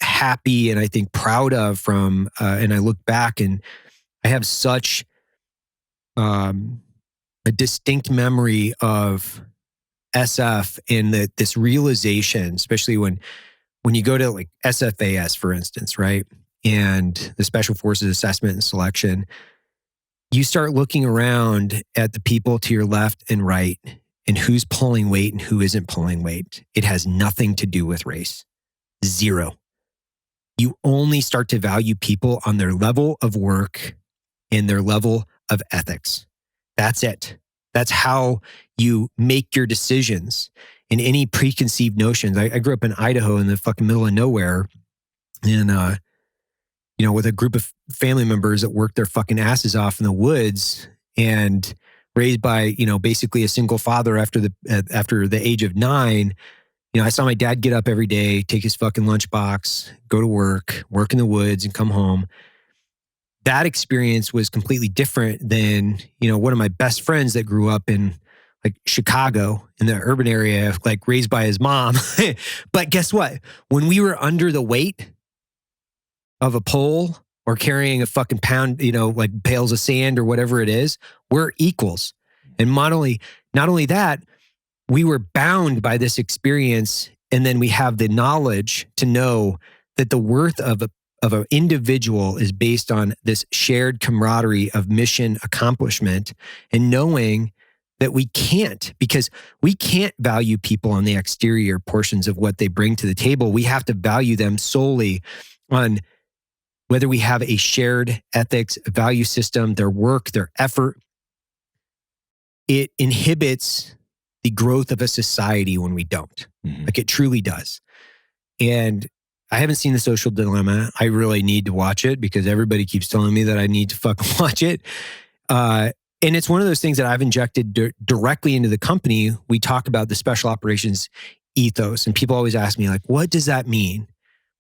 happy and I think proud of from, and I look back and I have such a distinct memory of SF and this realization, especially when you go to like SFAS, for instance, right? And the Special Forces Assessment and Selection, you start looking around at the people to your left and right and who's pulling weight and who isn't pulling weight. It has nothing to do with race. Zero. You only start to value people on their level of work and their level of ethics. That's it. That's how you make your decisions. In any preconceived notions. I grew up in Idaho in the fucking middle of nowhere. And, with a group of family members that worked their fucking asses off in the woods and raised by, basically a single father after the age of 9. I saw my dad get up every day, take his fucking lunchbox, go to work in the woods and come home. That experience was completely different than, one of my best friends that grew up in like Chicago in the urban area, like raised by his mom. But guess what? When we were under the weight of a pole or carrying a fucking pound, like bales of sand or whatever it is, we're equals. And not only that, we were bound by this experience. And then we have the knowledge to know that the worth of an individual is based on this shared camaraderie of mission accomplishment, and knowing that we can't value people on the exterior portions of what they bring to the table. We have to value them solely on whether we have a shared ethics, value system, their work, their effort. It inhibits the growth of a society when we don't. Like it truly does. And I haven't seen The Social Dilemma. I really need to watch it because everybody keeps telling me that I need to fucking watch it. And it's one of those things that I've injected directly into the company. We talk about the special operations ethos, and people always ask me, like, what does that mean?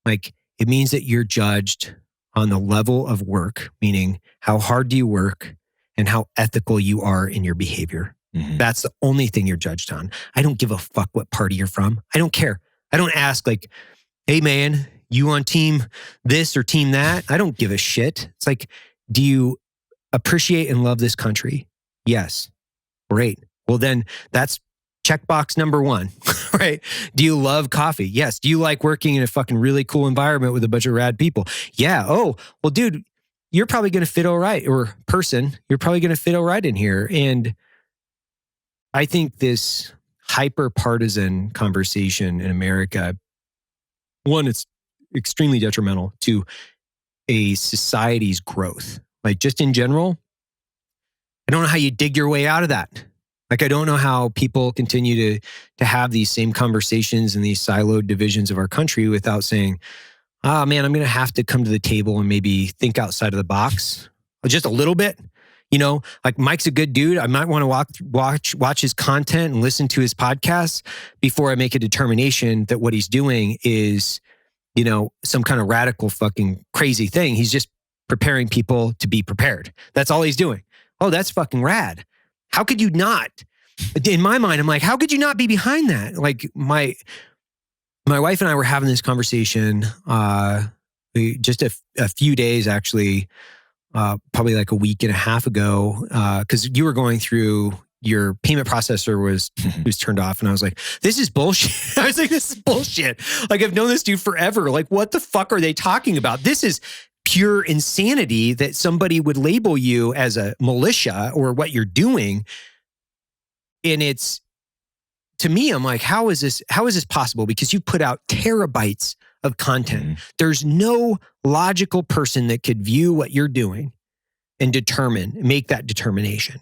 Like, it means that you're judged on the level of work, meaning how hard do you work and how ethical you are in your behavior. That's the only thing you're judged on. I don't give a fuck what party you're from. I don't care. I don't ask like, hey man, you on team this or team that? I don't give a shit. It's like, do you appreciate and love this country? Yes. Great. Well, then that's checkbox number 1, right? Do you love coffee? Yes. Do you like working in a fucking really cool environment with a bunch of rad people? Yeah. Oh, well, dude, you're probably going to fit all right, or person, you're probably going to fit all right in here. And I think this hyper-partisan conversation in America, one, it's extremely detrimental to a society's growth. Like just in general, I don't know how you dig your way out of that. Like I don't know how people continue to have these same conversations in these siloed divisions of our country without saying, oh man, I'm going to have to come to the table and maybe think outside of the box just a little bit. Like Mike's a good dude. I might want to watch his content and listen to his podcasts before I make a determination that what he's doing is, some kind of radical fucking crazy thing. He's just preparing people to be prepared. That's all he's doing. Oh, that's fucking rad. How could you not? In my mind, I'm like, how could you not be behind that? Like my wife and I were having this conversation just a few days actually, probably like a week and a half ago, because you were going through, your payment processor was turned off, and I was like, this is bullshit. I was like, this is bullshit. Like I've known this dude forever. Like what the fuck are they talking about? This is pure insanity that somebody would label you as a militia or what you're doing. And it's, to me, I'm like, how is this possible? Because you put out terabytes of content. There's no logical person that could view what you're doing and make that determination.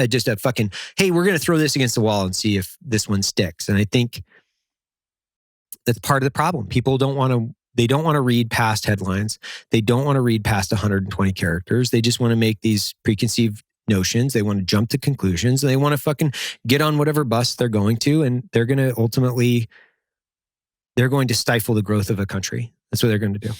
Just a fucking, hey, we're going to throw this against the wall and see if this one sticks. And I think that's part of the problem. People don't want to read past headlines. They don't want to read past 120 characters. They just want to make these preconceived notions. They want to jump to conclusions. And they want to fucking get on whatever bus they're going to. And they're going to stifle the growth of a country. That's what they're going to do.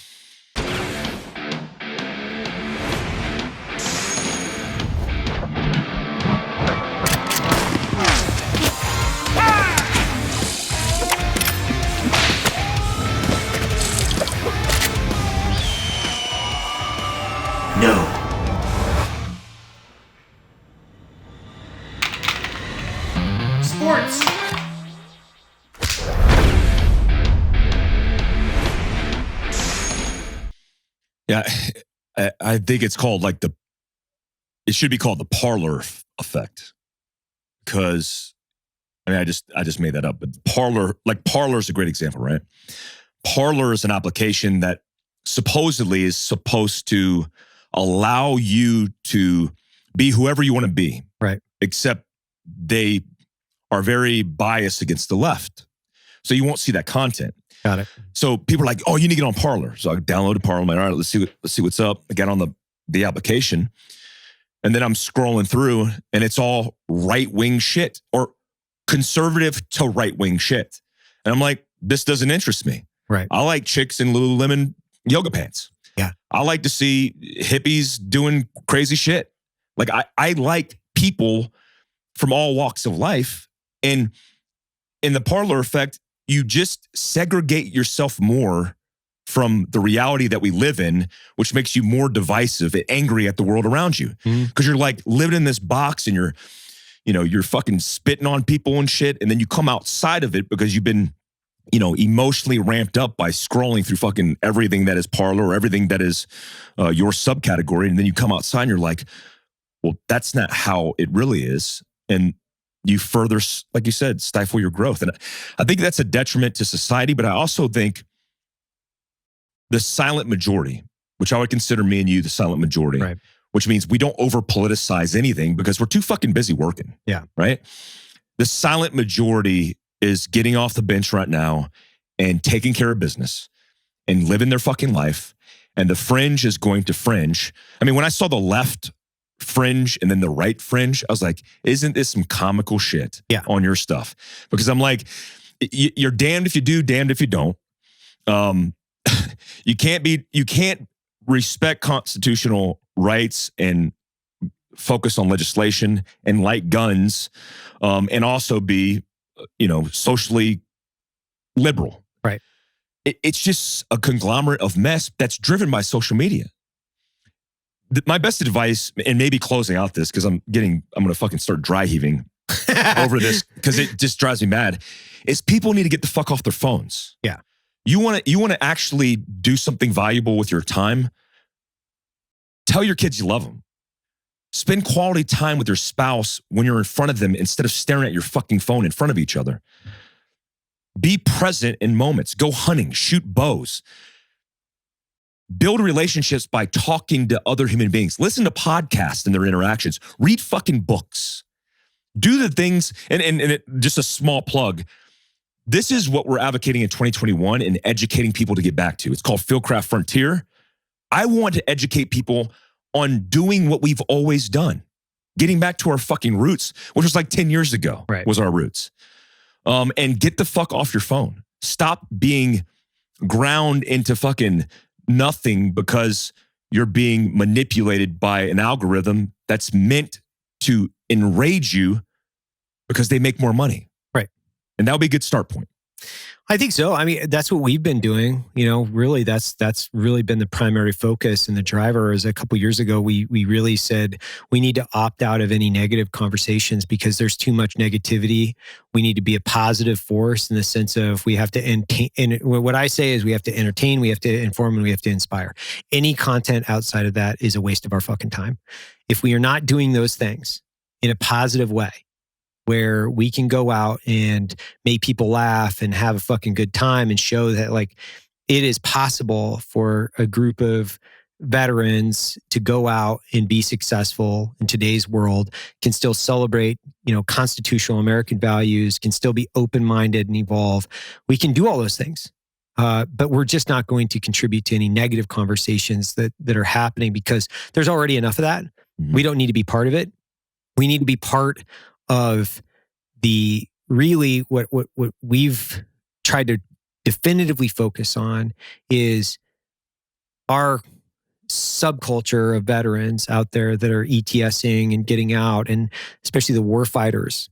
No. Sports. Yeah, I think it's called it should be called the Parler Effect, because I just made that up. But Parler is a great example, right? Parler is an application that supposedly is supposed to allow you to be whoever you want to be, right? Except they are very biased against the left, so you won't see that content. Got it. So people are like, oh, you need to get on Parler. So I downloaded Parler. I'm like, all right, let's see what's up. I get on the application. And then I'm scrolling through and it's all right-wing shit or conservative to right-wing shit. And I'm like, this doesn't interest me. Right. I like chicks in Lululemon yoga pants. Yeah. I like to see hippies doing crazy shit. Like I like people from all walks of life. And in the Parler Effect, you just segregate yourself more from the reality that we live in, which makes you more divisive and angry at the world around you. Because you're like living in this box and you're fucking spitting on people and shit. And then you come outside of it because you've been, emotionally ramped up by scrolling through fucking everything that is Parler or everything that is your subcategory. And then you come outside and you're like, well, that's not how it really is. And you further, like you said, stifle your growth. And I think that's a detriment to society. But I also think the silent majority, which I would consider me and you the silent majority, right, which means we don't over politicize anything because we're too fucking busy working. Yeah. Right. The silent majority is getting off the bench right now and taking care of business and living their fucking life. And the fringe is going to fringe. I mean, when I saw the left fringe and then the right fringe, I was like, isn't this some comical shit on your stuff? Because I'm like, you're damned if you do, damned if you don't. You can't respect constitutional rights and focus on legislation and like guns, and also be, socially liberal. Right. It's just a conglomerate of mess that's driven by social media. My best advice, and maybe closing out this, because I'm going to fucking start dry heaving over this because it just drives me mad, is people need to get the fuck off their phones. Yeah. You want to actually do something valuable with your time? Tell your kids you love them. Spend quality time with your spouse when you're in front of them instead of staring at your fucking phone in front of each other. Be present in moments. Go hunting, shoot bows. Build relationships by talking to other human beings. Listen to podcasts and their interactions. Read fucking books. Do the things, and just a small plug. This is what we're advocating in 2021 and educating people to get back to. It's called Fieldcraft Frontier. I want to educate people on doing what we've always done. Getting back to our fucking roots, which was like 10 years ago, was our roots. And get the fuck off your phone. Stop being ground into fucking nothing because you're being manipulated by an algorithm that's meant to enrage you because they make more money. Right. And that would be a good start point. I think so. I mean, that's what we've been doing. Really, that's really been the primary focus and the driver. Is a couple of years ago, we really said we need to opt out of any negative conversations because there's too much negativity. We need to be a positive force in the sense of we have to and what I say is we have to entertain, we have to inform, and we have to inspire. Any content outside of that is a waste of our fucking time. If we are not doing those things in a positive way, where we can go out and make people laugh and have a fucking good time and show that like it is possible for a group of veterans to go out and be successful in today's world, can still celebrate, constitutional American values, can still be open-minded and evolve. We can do all those things. But we're just not going to contribute to any negative conversations that are happening because there's already enough of that. Mm-hmm. We don't need to be part of it. We need to be part of the really what we've tried to definitively focus on is our subculture of veterans out there that are ETSing and getting out, and especially the war fighters.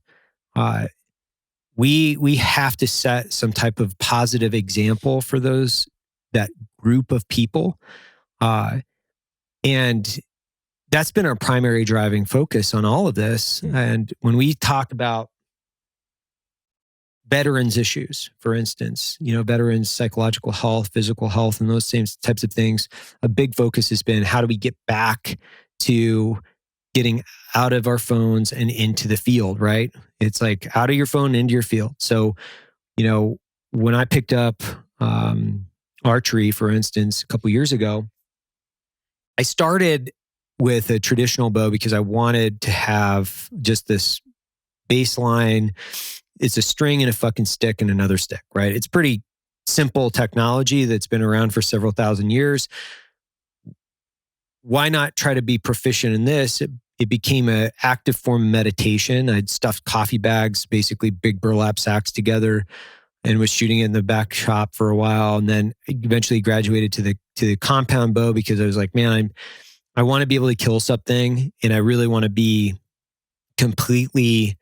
We have to set some type of positive example for that group of people, and that's been our primary driving focus on all of this. And when we talk about veterans issues, for instance, veterans' psychological health, physical health, and those same types of things, a big focus has been how do we get back to getting out of our phones and into the field, right? It's like out of your phone, into your field. So, when I picked up archery, for instance, a couple years ago, I started with a traditional bow because I wanted to have just this baseline. It's a string and a fucking stick and another stick, right? It's pretty simple technology that's been around for several thousand years. Why not try to be proficient in this? It became an active form of meditation. I'd stuffed coffee bags, basically big burlap sacks together, and was shooting it in the back shop for a while. And then eventually graduated to the compound bow because I was like, man, I want to be able to kill something, and I really want to be completely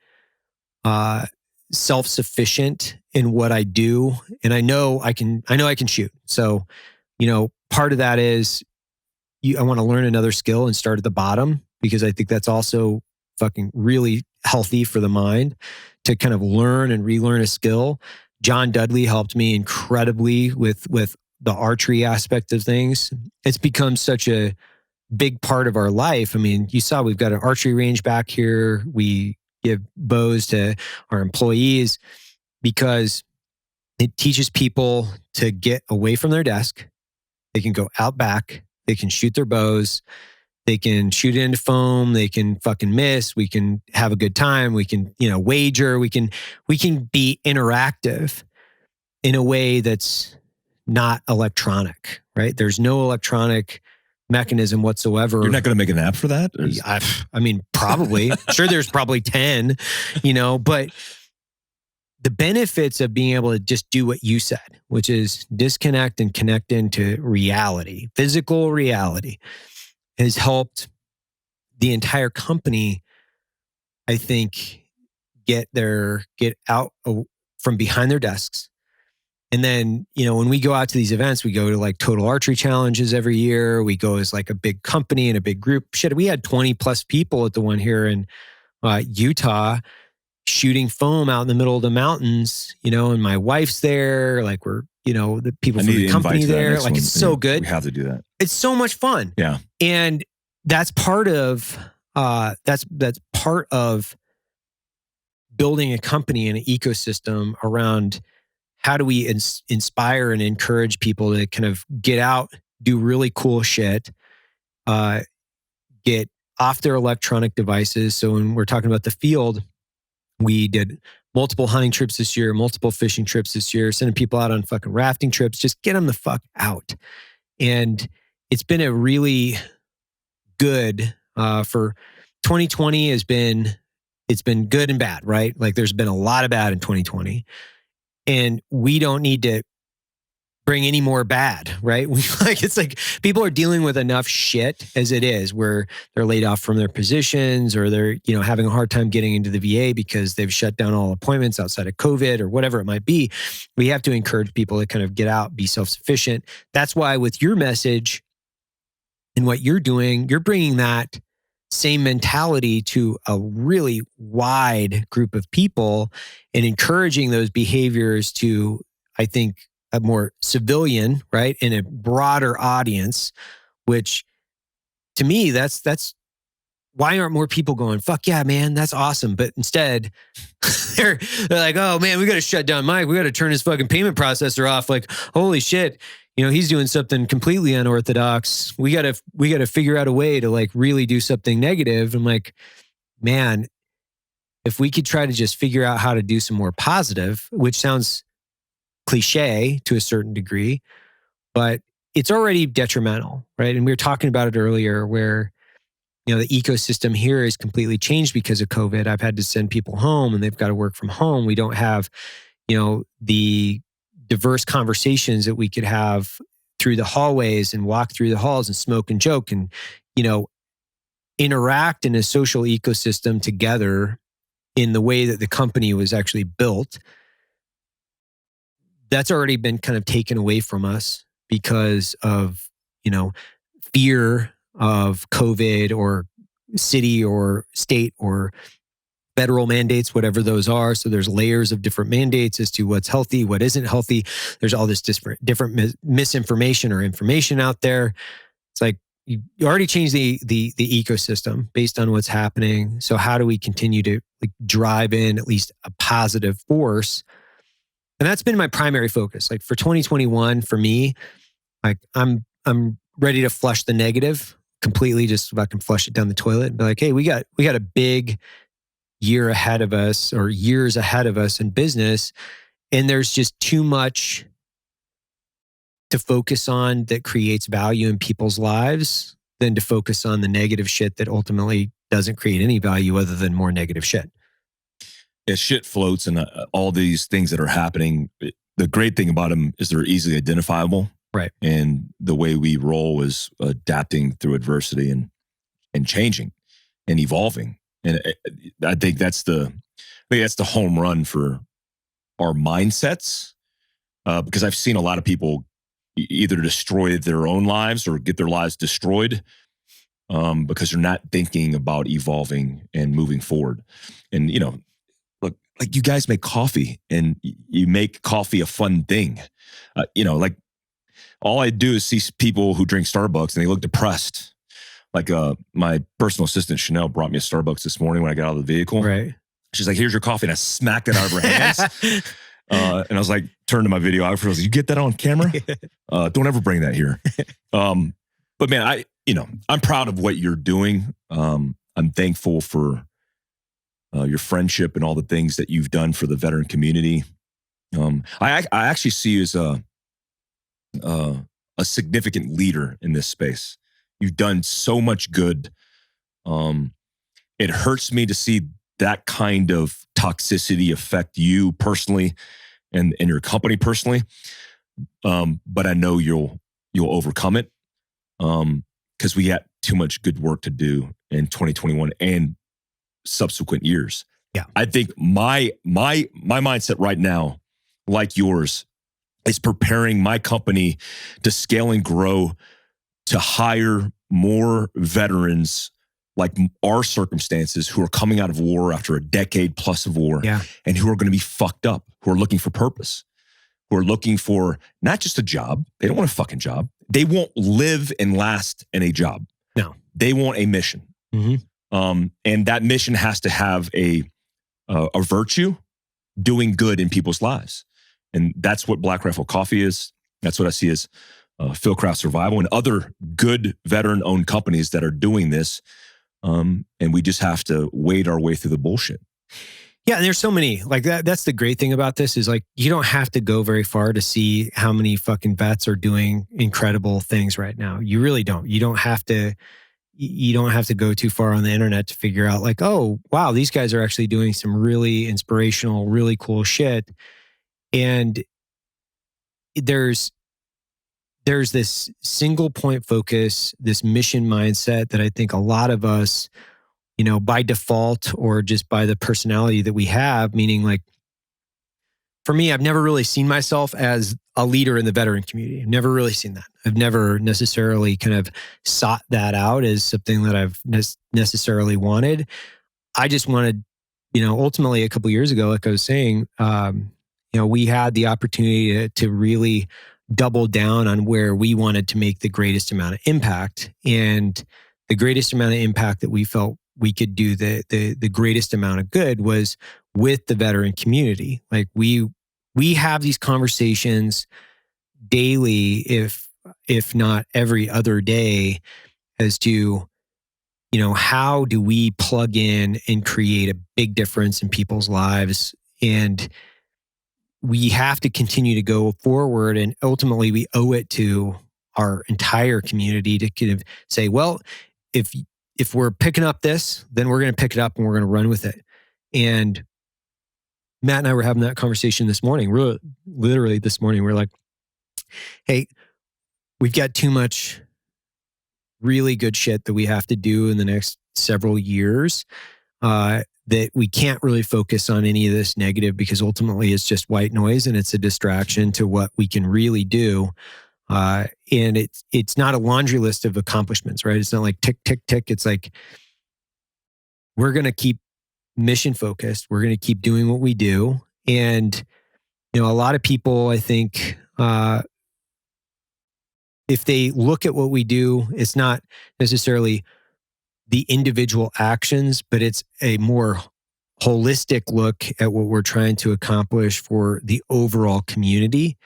self-sufficient in what I do. And I know I can shoot. So, part of that is I want to learn another skill and start at the bottom, because I think that's also fucking really healthy for the mind to kind of learn and relearn a skill. John Dudley helped me incredibly with the archery aspect of things. It's become such a big part of our life. I mean, you saw we've got an archery range back here. We give bows to our employees because it teaches people to get away from their desk. They can go out back. They can shoot their bows. They can shoot it into foam. They can fucking miss. We can have a good time. We can, wager. We can be interactive in a way that's not electronic, right? There's no electronic mechanism whatsoever. You're not going to make an app for that? I mean, probably. Sure, there's probably 10, but the benefits of being able to just do what you said, which is disconnect and connect into reality, physical reality, has helped the entire company, I think, get out from behind their desks. And then, when we go out to these events, we go to like total archery challenges every year. We go as like a big company and a big group. Shit, we had 20 plus people at the one here in Utah shooting foam out in the middle of the mountains, and my wife's there. Like we're, the people from the company there. Like it's so good. We have to do that. It's so much fun. Yeah. And that's part of, that's part of building a company and an ecosystem around how do we inspire and encourage people to kind of get out, do really cool shit, get off their electronic devices. So when we're talking about the field, we did multiple hunting trips this year, multiple fishing trips this year, sending people out on fucking rafting trips, just get them the fuck out. And it's been a really good, for 2020 it's been good and bad, right? Like there's been a lot of bad in 2020. And we don't need to bring any more bad, right? It's like people are dealing with enough shit as it is, where they're laid off from their positions, or they're, having a hard time getting into the VA because they've shut down all appointments outside of COVID or whatever it might be. We have to encourage people to kind of get out, be self-sufficient. That's why with your message and what you're doing, you're bringing that same mentality to a really wide group of people and encouraging those behaviors to, I think, a more civilian, right? And a broader audience, which to me, that's why aren't more people going, fuck yeah, man, that's awesome. But instead they're like, oh man, we got to shut down Mike. We got to turn his fucking payment processor off. Like, holy shit. He's doing something completely unorthodox. We got to figure out a way to like really do something negative. I'm like, man, if we could try to just figure out how to do some more positive, which sounds cliche to a certain degree, but it's already detrimental, right? And we were talking about it earlier where, the ecosystem here is completely changed because of COVID. I've had to send people home and they've got to work from home. We don't have, the diverse conversations that we could have through the hallways and walk through the halls and smoke and joke and, interact in a social ecosystem together in the way that the company was actually built. That's already been kind of taken away from us because of, fear of COVID or city or state or federal mandates, whatever those are. So there's layers of different mandates as to what's healthy, what isn't healthy. There's all this different misinformation or information out there. It's like you already changed the ecosystem based on what's happening. So how do we continue to like drive in at least a positive force? And that's been my primary focus. Like for 2021, for me, like I'm ready to flush the negative completely. Just if I can flush it down the toilet and be like, hey, we got a big year ahead of us or years ahead of us in business. And there's just too much to focus on that creates value in people's lives than to focus on the negative shit that ultimately doesn't create any value other than more negative shit. Yeah, shit floats and all these things that are happening. The great thing about them is they're easily identifiable. Right. And the way we roll is adapting through adversity and changing and evolving. And I think that's the home run for our mindsets. Because I've seen a lot of people either destroy their own lives or get their lives destroyed because they're not thinking about evolving and moving forward. And, look, like you guys make coffee and you make coffee a fun thing. Like all I do is see people who drink Starbucks and they look depressed. Like my personal assistant, Chanel, brought me a Starbucks this morning when I got out of the vehicle. Right. She's like, here's your coffee. And I smacked it out of her hands. And I was like, turned to my videographer. I was like, you get that on camera? Don't ever bring that here. But man, I'm proud of what you're doing. I'm thankful for your friendship and all the things that you've done for the veteran community. I actually see you as a significant leader in this space. You've done so much good. It hurts me to see that kind of toxicity affect you personally and your company personally. But I know you'll overcome it because we got too much good work to do in 2021 and subsequent years. Yeah. I think my mindset right now, like yours, is preparing my company to scale and grow to hire more veterans like our circumstances who are coming out of war after a decade plus of war and who are going to be fucked up, who are looking for purpose, who are looking for not just a job. They don't want a fucking job. They won't live and last in a job. No. They want a mission. Mm-hmm. And that mission has to have a virtue, doing good in people's lives. And that's what Black Rifle Coffee is. That's what I see as Fieldcraft Survival and other good veteran-owned companies that are doing this. And we just have to wade our way through the bullshit. Yeah, and there's so many. Like that's the great thing about this is like you don't have to go very far to see how many fucking vets are doing incredible things right now. You really don't. You don't have to go too far on the internet to figure out like, oh, wow, these guys are actually doing some really inspirational, really cool shit. And there's this single point focus, this mission mindset that I think a lot of us, by default or just by the personality that we have, meaning like, for me, I've never really seen myself as a leader in the veteran community. I've never really seen that. I've never necessarily kind of sought that out as something that I've necessarily wanted. I just wanted, ultimately a couple of years ago, like I was saying, we had the opportunity to really double down on where we wanted to make the greatest amount of impact. And the greatest amount of impact that we felt we could do the greatest amount of good was with the veteran community. Like we have these conversations daily, if not every other day, as to, how do we plug in and create a big difference in people's lives? And we have to continue to go forward, and ultimately we owe it to our entire community to kind of say, well, if we're picking up this, then we're going to pick it up and we're going to run with it. And Matt and I were having that conversation this morning. We're literally this morning, we're like, hey, we've got too much really good shit that we have to do in the next several years that we can't really focus on any of this negative because ultimately it's just white noise and it's a distraction to what we can really do. And it's not a laundry list of accomplishments, right? It's not like tick, tick, tick. It's like, we're going to keep mission focused. We're going to keep doing what we do. And, a lot of people, I think, if they look at what we do, it's not necessarily the individual actions, but it's a more holistic look at what we're trying to accomplish for the overall community.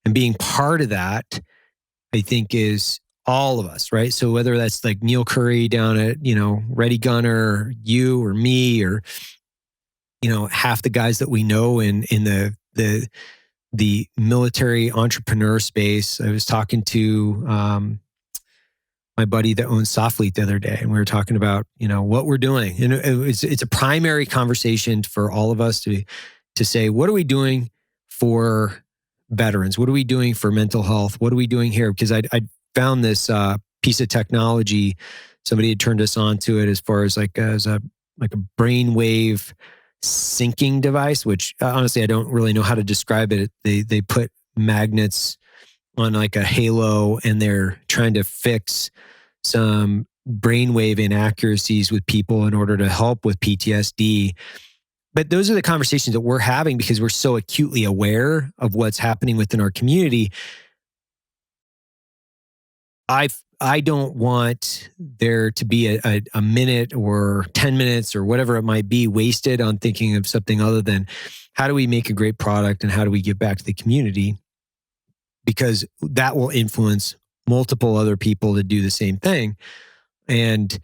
And being part of that, I think, is all of us, right? So whether that's like Neil Curry down at, Ready Gunner, or you or me, or, half the guys that we know in the the military entrepreneur space. I was talking to my buddy that owns Softfleet the other day, and we were talking about, what we're doing. And it's a primary conversation for all of us to say, what are we doing for veterans? What are we doing for mental health? What are we doing here? Because I found this piece of technology. Somebody had turned us on to it as far as as a brainwave syncing device, which honestly, I don't really know how to describe it. They put magnets on like a halo, and they're trying to fix some brainwave inaccuracies with people in order to help with PTSD. But those are the conversations that we're having because we're so acutely aware of what's happening within our community. I don't want there to be a minute or 10 minutes or whatever it might be wasted on thinking of something other than how do we make a great product and how do we give back to the community? Because that will influence multiple other people to do the same thing. And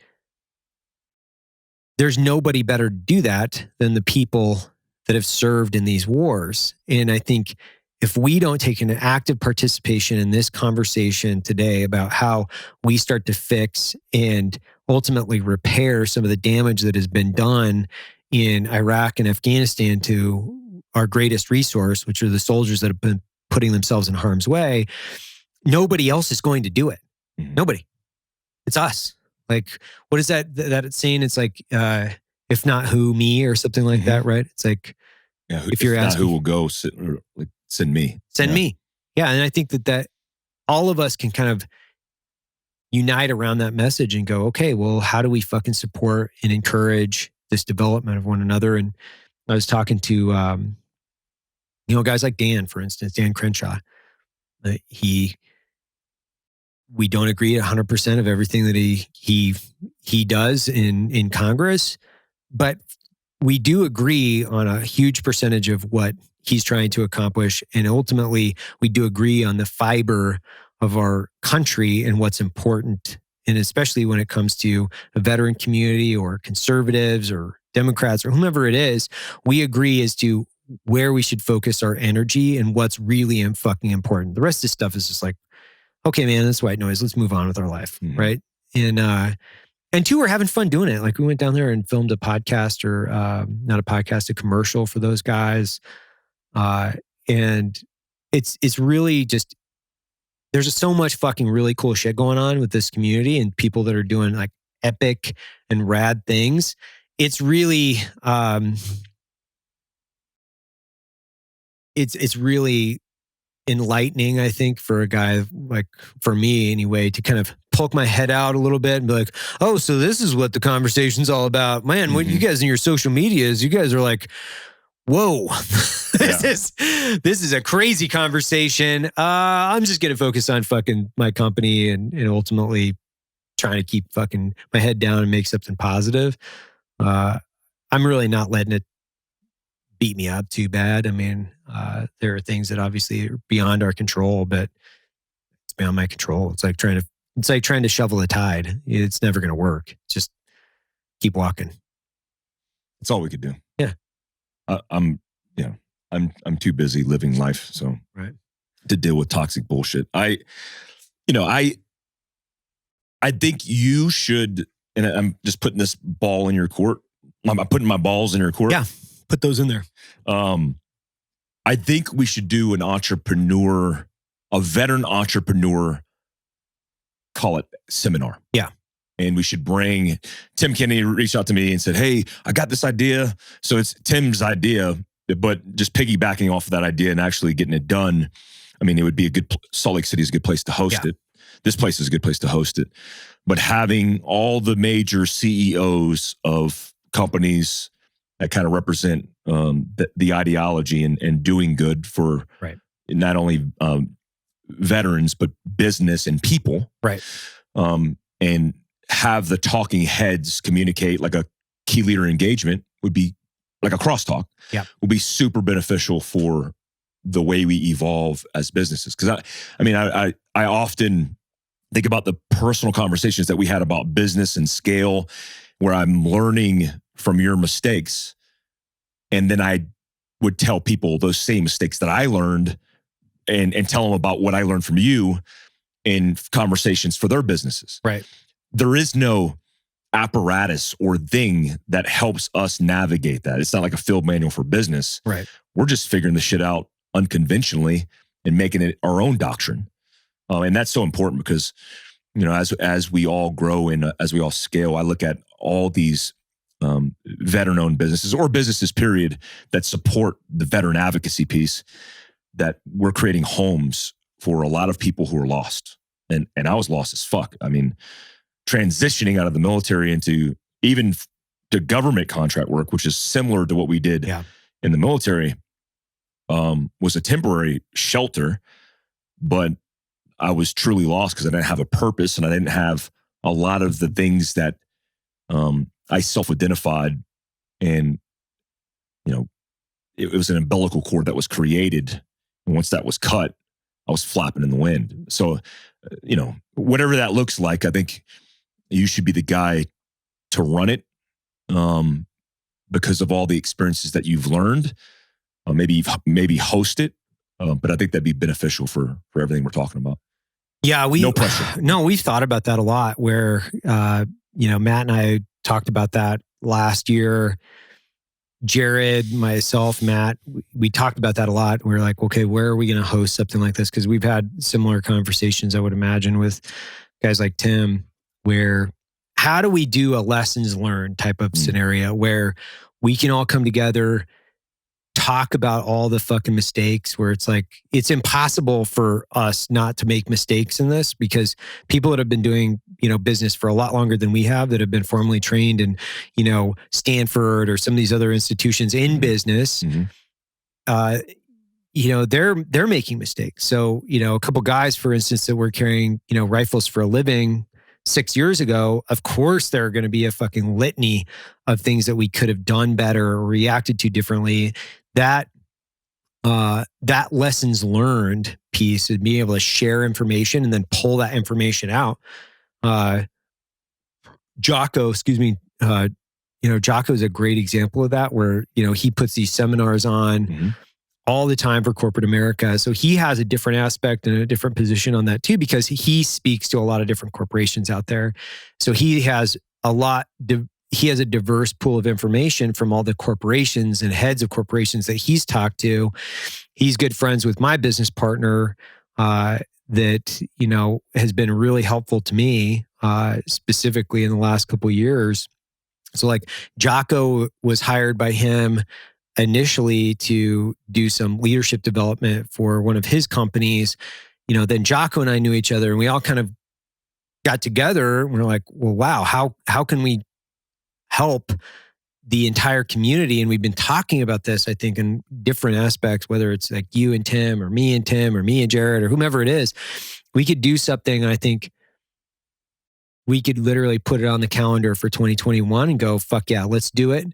there's nobody better to do that than the people that have served in these wars. And I think if we don't take an active participation in this conversation today about how we start to fix and ultimately repair some of the damage that has been done in Iraq and Afghanistan to our greatest resource, which are the soldiers that have been putting themselves in harm's way, nobody else is going to do it. Nobody. It's us. Like, what is that saying? It's like, if not who, me, or something like that, right? It's like, if you're asking, who will go, send me. Send me. Yeah. And I think that all of us can kind of unite around that message and go, okay, well, how do we fucking support and encourage this development of one another? And I was talking to, guys like Dan, for instance, Dan Crenshaw. We don't agree 100% of everything that he does in Congress, but we do agree on a huge percentage of what he's trying to accomplish. And ultimately, we do agree on the fiber of our country and what's important. And especially when it comes to a veteran community or conservatives or Democrats or whomever it is, we agree as to where we should focus our energy and what's really fucking important. The rest of this stuff is just like, okay, man, that's white noise. Let's move on with our life, right? And two, we're having fun doing it. Like we went down there and filmed a podcast or not a podcast, a commercial for those guys. And it's really just, there's just so much fucking really cool shit going on with this community and people that are doing like epic and rad things. It's really, it's really enlightening, I think, for a guy like, for me anyway, to kind of poke my head out a little bit and be like, oh, so this is what the conversation's all about. Man, what you guys in your social medias, you guys are like, whoa, this is a crazy conversation. I'm just going to focus on fucking my company and ultimately trying to keep fucking my head down and make something positive. I'm really not letting it beat me up too bad. I mean, there are things that obviously are beyond our control, but it's beyond my control. It's like trying to shovel a tide. It's never going to work. Just keep walking. It's all we could do. Yeah. I'm too busy living life. So right. To deal with toxic bullshit. I think you should, and I'm just putting this ball in your court. I'm putting my balls in your court. Yeah. Put those in there. I think we should do a veteran entrepreneur, call it seminar. Yeah. And we should bring, Tim Kennedy reached out to me and said, hey, I got this idea. So it's Tim's idea, but just piggybacking off of that idea and actually getting it done. I mean, it would be Salt Lake City is a good place to host it. This place is a good place to host it. But having all the major CEOs of companies that kind of represent the ideology and doing good for not only veterans, but business and people. Right. And have the talking heads communicate like a key leader engagement would be like a crosstalk. Yeah. Would be super beneficial for the way we evolve as businesses. Because I often think about the personal conversations that we had about business and scale, where I'm learning from your mistakes. And then I would tell people those same mistakes that I learned and tell them about what I learned from you in conversations for their businesses. Right. There is no apparatus or thing that helps us navigate that. It's not like a field manual for business. Right. We're just figuring the shit out unconventionally and making it our own doctrine. And that's so important because, as we all grow and as we all scale, I look at all these veteran-owned businesses or businesses, period, that support the veteran advocacy piece, that we're creating homes for a lot of people who are lost. And I was lost as fuck. I mean, transitioning out of the military into even the government contract work, which is similar to what we did in the military, was a temporary shelter, but I was truly lost because I didn't have a purpose and I didn't have a lot of the things that I self-identified, and it was an umbilical cord that was created, and once that was cut, I was flapping in the wind. So, whatever that looks like, I think you should be the guy to run it, because of all the experiences that you've learned. Maybe host it, but I think that'd be beneficial for everything we're talking about. Yeah, no pressure. No, we've thought about that a lot. Where Matt and I talked about that last year. Jared, myself, Matt, we talked about that a lot. We were like, okay, where are we going to host something like this? Because we've had similar conversations, I would imagine, with guys like Tim, where how do we do a lessons learned type of scenario where we can all come together, talk about all the fucking mistakes, where it's like, it's impossible for us not to make mistakes in this, because people that have been doing, business for a lot longer than we have, that have been formally trained in, Stanford or some of these other institutions in business, they're making mistakes. So, a couple guys, for instance, that were carrying, rifles for a living 6 years ago, of course, there are going to be a fucking litany of things that we could have done better or reacted to differently. That lessons learned piece of being able to share information and then pull that information out. Jocko, Jocko is a great example of that, where, he puts these seminars on all the time for corporate America. So he has a different aspect and a different position on that too, because he speaks to a lot of different corporations out there. So he has a diverse pool of information from all the corporations and heads of corporations that he's talked to. He's good friends with my business partner, that, has been really helpful to me, specifically in the last couple of years. So like Jocko was hired by him initially to do some leadership development for one of his companies. Then Jocko and I knew each other, and we all kind of got together and we're like, well, wow, how can we help the entire community? And we've been talking about this, I think, in different aspects, whether it's like you and Tim or me and Jared or whomever it is. We could do something. I think we could literally put it on the calendar for 2021 and go, fuck yeah, let's do it.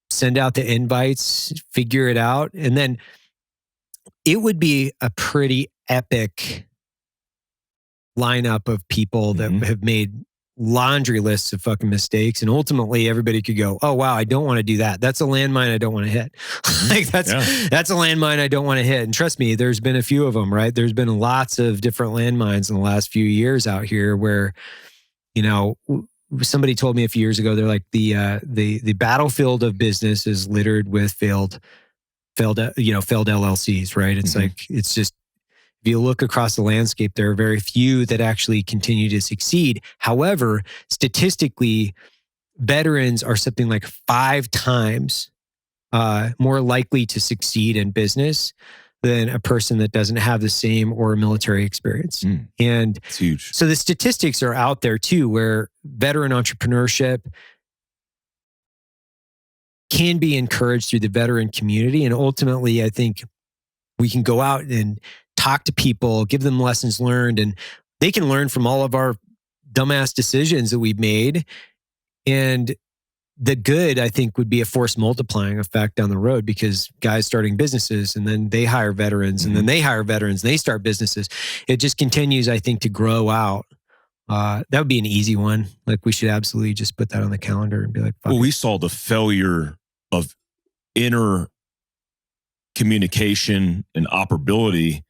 Send out the invites, figure it out. And then it would be a pretty epic lineup of people that have made laundry lists of fucking mistakes. And ultimately everybody could go, oh wow, I don't want to do that. That's a landmine I don't want to hit. That's a landmine I don't want to hit. And trust me, there's been a few of them, right? There's been lots of different landmines in the last few years out here where, somebody told me a few years ago, they're like, the battlefield of business is littered with failed LLCs, right? It's like, it's just, if you look across the landscape, there are very few that actually continue to succeed. However, statistically, veterans are something like 5 times more likely to succeed in business than a person that doesn't have the same or military experience. And it's huge. So the statistics are out there too, where veteran entrepreneurship can be encouraged through the veteran community. And ultimately, I think we can go out and talk to people, give them lessons learned, and they can learn from all of our dumbass decisions that we've made. And the good, I think, would be a force multiplying effect down the road, because guys starting businesses and then they hire veterans and then they hire veterans and they start businesses. It just continues, I think, to grow out. That would be an easy one. Like, we should absolutely just put that on the calendar and be like, fuck well, it. we saw the failure of inner communication and operability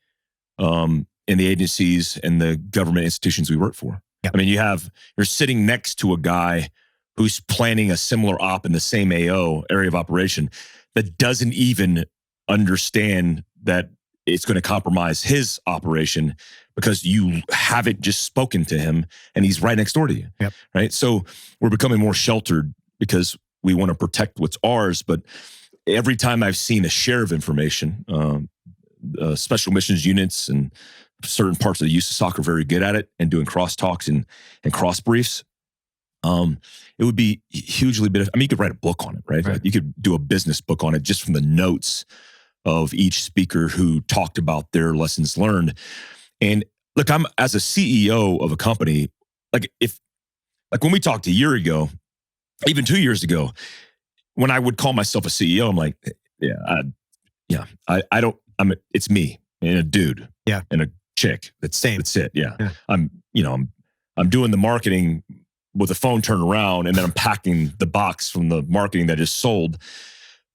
in the agencies and the government institutions we work for. Yep. I mean, you're sitting next to a guy who's planning a similar op in the same AO, area of operation, that doesn't even understand that it's going to compromise his operation because you haven't just spoken to him and he's right next door to you. Yep. Right. So we're becoming more sheltered because we want to protect what's ours. But every time I've seen a share of information, special missions units and certain parts of the use of SOC are very good at it and doing crosstalks and cross briefs. It would be hugely beneficial. I mean, you could write a book on it, right? You could do a business book on it just from the notes of each speaker who talked about their lessons learned. And look, I'm as a CEO of a company, like when we talked a year ago, even 2 years ago, when I would call myself a CEO, I'm like, it's me and a dude, and a chick. That's it. Yeah. I'm doing the marketing with the phone turned around and then I'm packing the box from the marketing that is sold.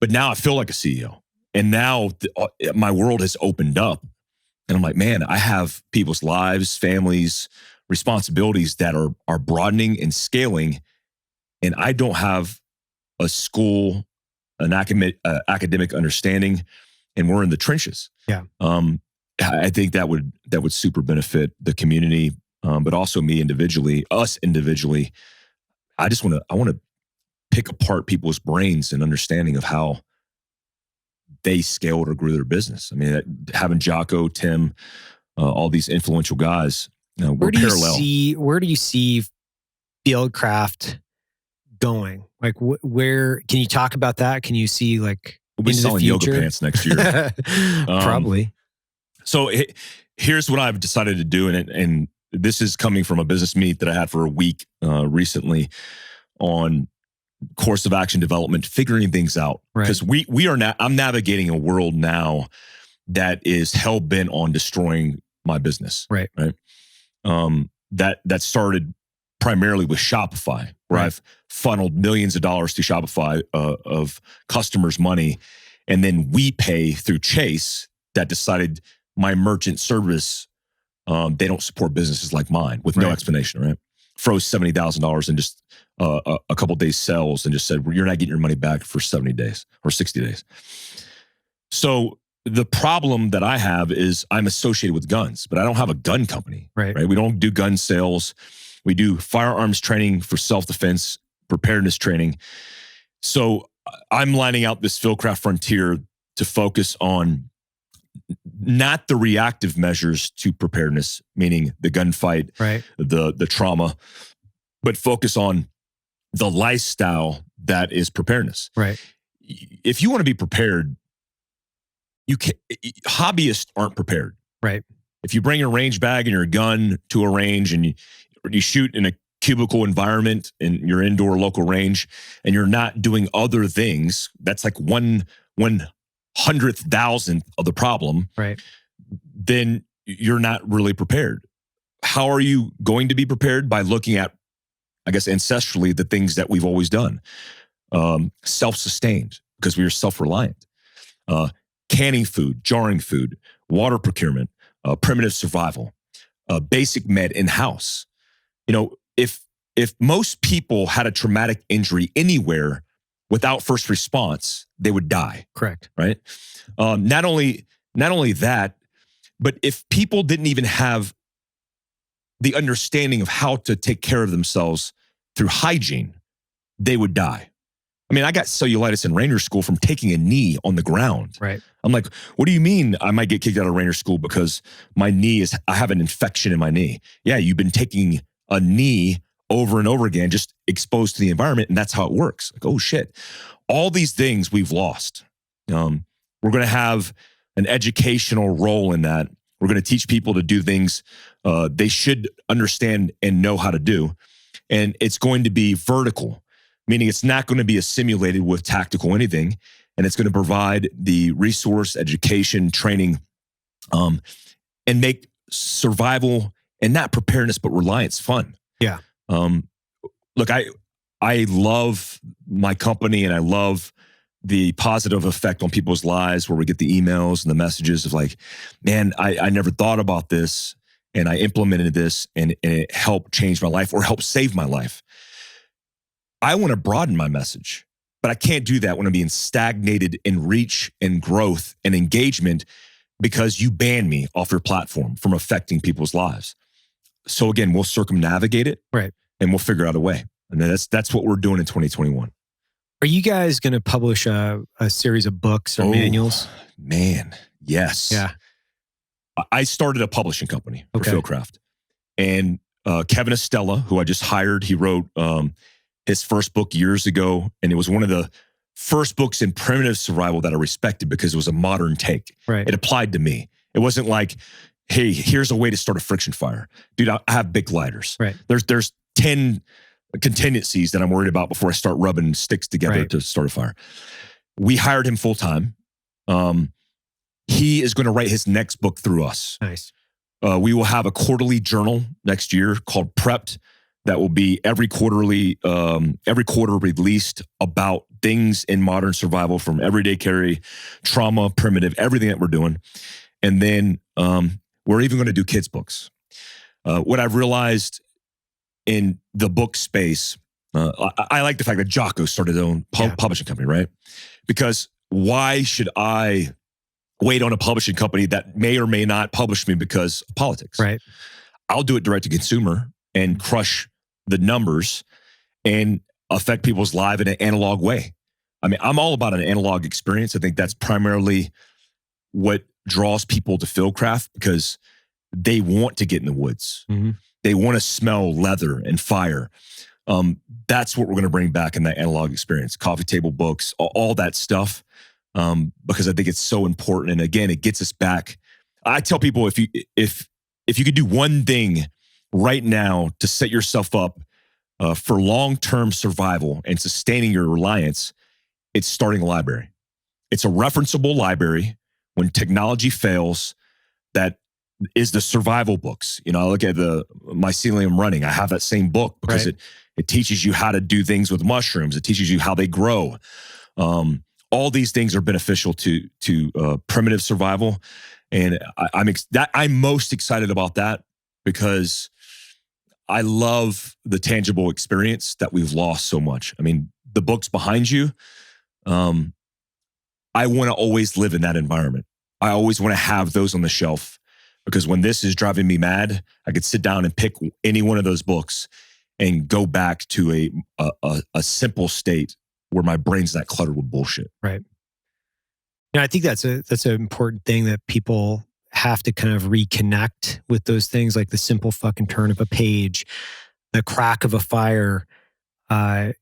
But now I feel like a CEO. And now my world has opened up. And I'm like, man, I have people's lives, families, responsibilities that are broadening and scaling. And I don't have a school, an academic understanding. And we're in the trenches. Yeah. I think that would super benefit the community, but also me individually, us individually. I want to pick apart people's brains and understanding of how they scaled or grew their business. I mean, having Jocko, Tim, all these influential guys, we're parallel. Where do you see Fieldcraft going? Like, where can you talk about that? Can you see like we'll be selling yoga pants next year? Probably. So here's what I've decided to do, and this is coming from a business meet that I had for a week recently on course of action development, figuring things out. Because I'm navigating a world now that is hell bent on destroying my business. Right. That started primarily with Shopify, where I've funneled millions of dollars through Shopify of customers' money, and then we pay through Chase that decided my merchant service, they don't support businesses like mine with no explanation, right? Froze $70,000 in just a couple days sales and just said, well, you're not getting your money back for 70 days or 60 days. So the problem that I have is I'm associated with guns, but I don't have a gun company, right? We don't do gun sales. We do firearms training for self-defense, preparedness training. So I'm lining out this Fieldcraft frontier to focus on not the reactive measures to preparedness, meaning the gunfight, the trauma, but focus on the lifestyle that is preparedness. Right. If you want to be prepared, hobbyists aren't prepared. Right. If you bring your range bag and your gun to a range and you shoot in a cubicle environment in your indoor local range and you're not doing other things, that's like 1/100,000th of the problem, then you're not really prepared. How are you going to be prepared? By looking at, I guess, ancestrally, the things that we've always done. Self-sustained, because we are self-reliant. Canning food, jarring food, water procurement, primitive survival, basic med in-house. If most people had a traumatic injury anywhere without first response, they would die. Correct. Right? Not only that, but if people didn't even have the understanding of how to take care of themselves through hygiene, they would die. I mean, I got cellulitis in Ranger School from taking a knee on the ground. Right. I'm like, what do you mean I might get kicked out of Ranger School because I have an infection in my knee? Yeah, you've been taking a knee over and over again, just exposed to the environment, and that's how it works. Like, oh shit. All these things we've lost. We're going to have an educational role in that. We're going to teach people to do things they should understand and know how to do. And it's going to be vertical, meaning it's not going to be assimilated with tactical anything. And it's going to provide the resource, education, training, and make survival and not preparedness, but reliance fun. Yeah. Look, I love my company and I love the positive effect on people's lives where we get the emails and the messages of like, man, I never thought about this and I implemented this and it helped change my life or helped save my life. I want to broaden my message, but I can't do that when I'm being stagnated in reach and growth and engagement because you banned me off your platform from affecting people's lives. So again, we'll circumnavigate it, right, and we'll figure out a way. And that's what we're doing in 2021. Are you guys going to publish a series of books or manuals? Man, yes. Yeah. I started a publishing company for Fieldcraft. And Kevin Estella, who I just hired, he wrote his first book years ago. And it was one of the first books in primitive survival that I respected because it was a modern take. Right. It applied to me. It wasn't like, hey, here's a way to start a friction fire. Dude, I have big lighters. Right. There's 10 contingencies that I'm worried about before I start rubbing sticks together to start a fire. We hired him full time. He is going to write his next book through us. Nice. We will have a quarterly journal next year called Prepped that will be every quarter released about things in modern survival from everyday carry, trauma, primitive, everything that we're doing. And then we're even going to do kids' books. What I've realized in the book space, I like the fact that Jocko started his own publishing company, right? Because why should I wait on a publishing company that may or may not publish me because of politics? Right. I'll do it direct to consumer and crush the numbers and affect people's lives in an analog way. I mean, I'm all about an analog experience. I think that's primarily what draws people to Fieldcraft because they want to get in the woods. Mm-hmm. They want to smell leather and fire. That's what we're going to bring back in that analog experience. Coffee table books, all that stuff, because I think it's so important. And again, it gets us back. I tell people if you could do one thing right now to set yourself up for long-term survival and sustaining your reliance, it's starting a library. It's a referenceable library when technology fails that is the survival books. You know, I look at the mycelium running. I have that same book because it teaches you how to do things with mushrooms. It teaches you how they grow. All these things are beneficial to primitive survival. And I'm most excited about that because I love the tangible experience that we've lost so much. I mean, the books behind you, I want to always live in that environment. I always want to have those on the shelf because when this is driving me mad, I could sit down and pick any one of those books and go back to a simple state where my brain's not cluttered with bullshit. Right. Yeah, I think that's an important thing that people have to kind of reconnect with those things, like the simple fucking turn of a page, the crack of a fire. And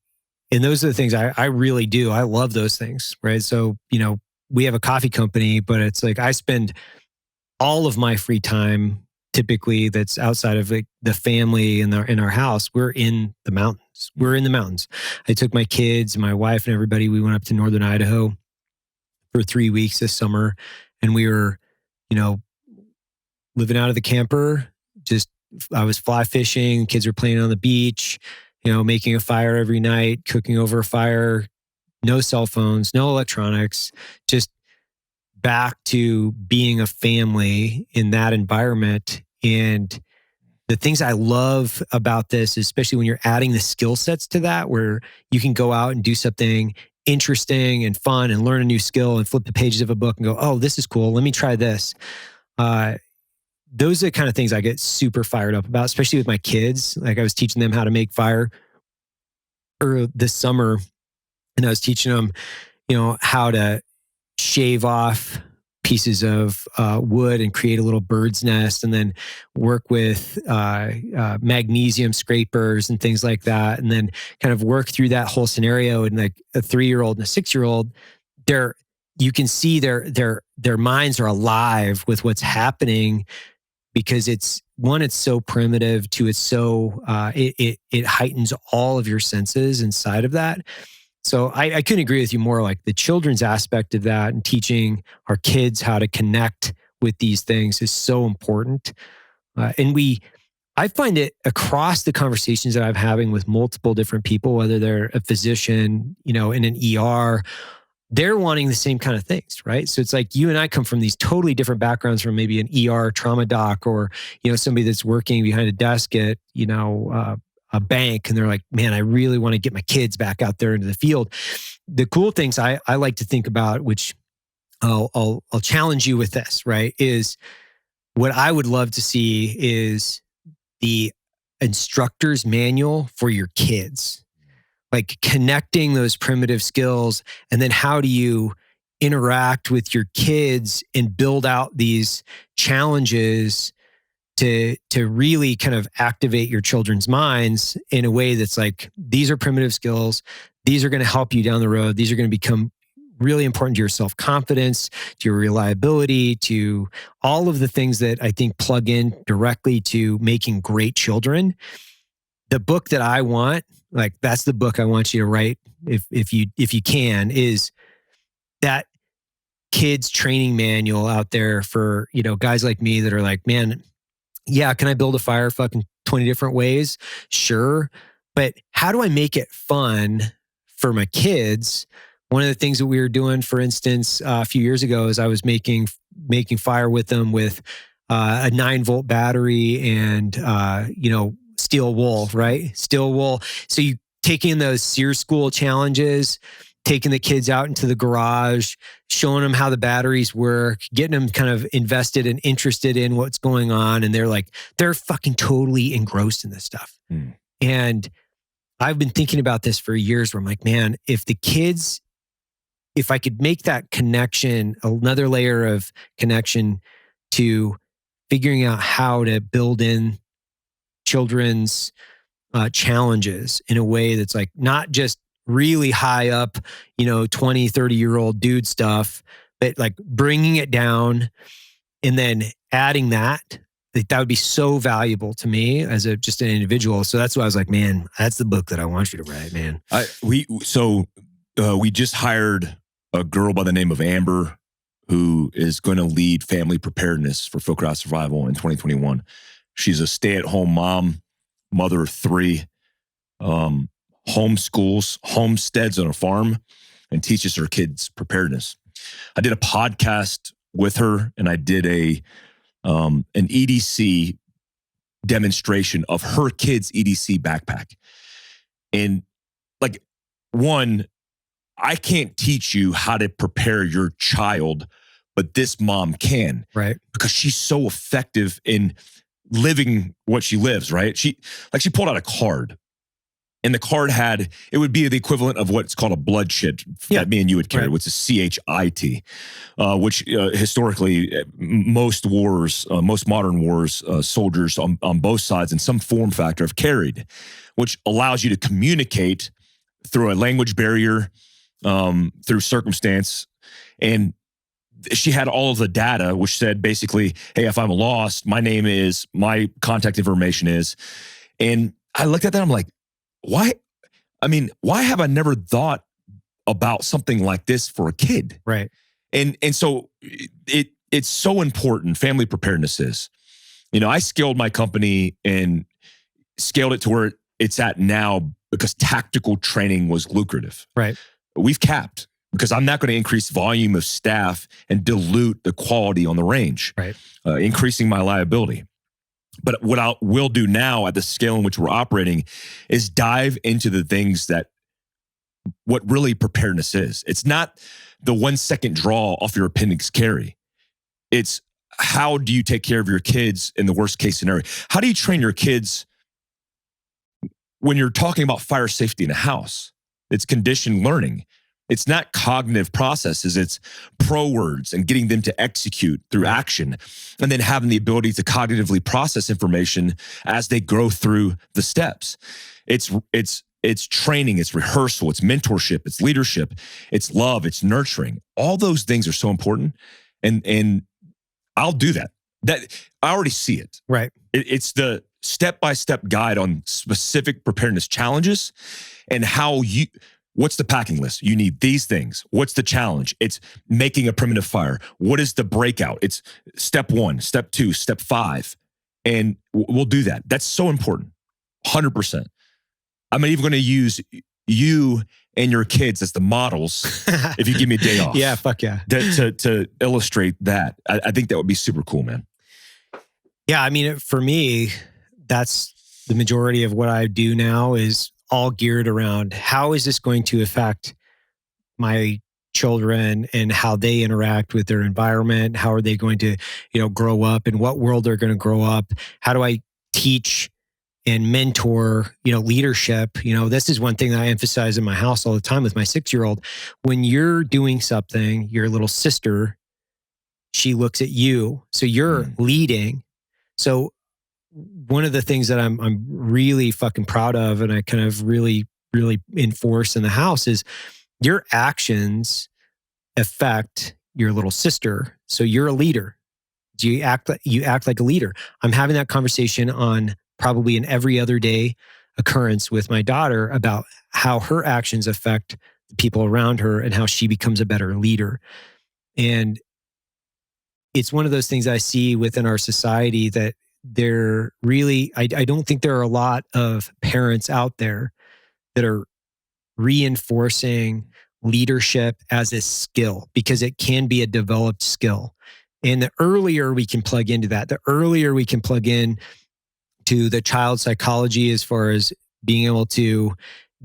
those are the things I really do. I love those things, right? So, you know, we have a coffee company, but it's like I spend all of my free time typically that's outside of like the family in our house. We're in the mountains. I took my kids, my wife and everybody. We went up to northern Idaho for 3 weeks this summer. And we were, you know, living out of the camper. I was fly fishing. Kids were playing on the beach, you know, making a fire every night, cooking over a fire, no cell phones, no electronics, just back to being a family in that environment. And the things I love about this, especially when you're adding the skill sets to that, where you can go out and do something interesting and fun and learn a new skill and flip the pages of a book and go, oh, this is cool. Let me try this. Those are the kind of things I get super fired up about, especially with my kids. Like I was teaching them how to make fire this summer, and I was teaching them, you know, how to shave off pieces of wood and create a little bird's nest, and then work with magnesium scrapers and things like that, and then kind of work through that whole scenario. And like a 3-year-old and a 6-year-old, you can see their minds are alive with what's happening because it's so primitive. Two, it's so it heightens all of your senses inside of that. So I couldn't agree with you more. Like the children's aspect of that and teaching our kids how to connect with these things is so important. I find it across the conversations that I'm having with multiple different people, whether they're a physician, you know, in an ER, they're wanting the same kind of things, right? So it's like you and I come from these totally different backgrounds, from maybe an ER trauma doc, or, somebody that's working behind a desk at, a bank, and they're like, man, I really want to get my kids back out there into the field. The cool things I like to think about, which I'll challenge you with this, right? Is what I would love to see is the instructor's manual for your kids, like connecting those primitive skills. And then how do you interact with your kids and build out these challenges to really kind of activate your children's minds in a way that's like, these are primitive skills. These are going to help you down the road. These are going to become really important to your self-confidence, to your reliability, to all of the things that I think plug in directly to making great children. The book that I want, like that's the book I want you to write if you can, is that kids training manual out there for, guys like me that are like, man, yeah, can I build a fire fucking 20 different ways? Sure. But how do I make it fun for my kids? One of the things that we were doing, for instance, a few years ago, is I was making fire with them with a 9-volt battery and, steel wool, right? Steel wool. So you taking those SEER school challenges, taking the kids out into the garage, showing them how the batteries work, getting them kind of invested and interested in what's going on. And they're fucking totally engrossed in this stuff. Mm. And I've been thinking about this for years, where I'm like, man, if I could make that connection, another layer of connection to figuring out how to build in children's challenges in a way that's like not just really high up, 20, 30-year-old dude stuff, but like bringing it down and then adding that would be so valuable to me as just an individual. So that's why I was like, man, that's the book that I want you to write, man. We just hired a girl by the name of Amber, who is going to lead family preparedness for Fieldcraft survival in 2021. She's a stay-at-home mom, mother of 3, homesteads on a farm, and teaches her kids preparedness. I did a podcast with her, and I did an EDC demonstration of her kid's EDC backpack. And like, one, I can't teach you how to prepare your child, but this mom can. Right. Because she's so effective in living what she lives, right? She pulled out a card, and the card it would be the equivalent of what's called a bloodshed that me and you would carry, which is CHIT, which historically most modern wars, soldiers on both sides in some form factor have carried, which allows you to communicate through a language barrier, through circumstance. And she had all of the data, which said basically, hey, if I'm lost, my contact information is. And I looked at that, I'm like, why? I mean, why have I never thought about something like this for a kid? Right. And so it's so important. Family preparedness is, I scaled my company and scaled it to where it's at now because tactical training was lucrative. Right. We've capped, because I'm not going to increase volume of staff and dilute the quality on the range, right? Increasing my liability. But what I will do now at the scale in which we're operating is dive into the things what really preparedness is. It's not the 1-second draw off your appendix carry. It's how do you take care of your kids in the worst case scenario? How do you train your kids when you're talking about fire safety in a house? It's conditioned learning. It's not cognitive processes. It's pro words and getting them to execute through action, and then having the ability to cognitively process information as they grow through the steps. It's training, it's rehearsal, it's mentorship, it's leadership, it's love, it's nurturing. All those things are so important. And I'll do that. That I already see it. Right. It's the step-by-step guide on specific preparedness challenges and what's the packing list? You need these things. What's the challenge? It's making a primitive fire. What is the breakout? It's step 1, step 2, step 5. And we'll do that. That's so important. 100%. I'm even going to use, you and your kids as the models if you give me a day off. Yeah, fuck yeah. To illustrate that. I think that would be super cool, man. Yeah, I mean, for me, that's the majority of what I do now is all geared around how is this going to affect my children and how they interact with their environment? How are they going to, grow up? In what world they're going to grow up? How do I teach and mentor, leadership? This is one thing that I emphasize in my house all the time with my 6-year-old. When you're doing something, your little sister, she looks at you. So you're leading. So one of the things that I'm really fucking proud of, and I kind of really, really enforce in the house is your actions affect your little sister. So you're a leader. You act like a leader. I'm having that conversation on probably an every other day occurrence with my daughter about how her actions affect the people around her and how she becomes a better leader. And it's one of those things I see within our society that there really, I don't think there are a lot of parents out there that are reinforcing leadership as a skill, because it can be a developed skill. And the earlier we can plug into that, the earlier we can plug in to the child psychology as far as being able to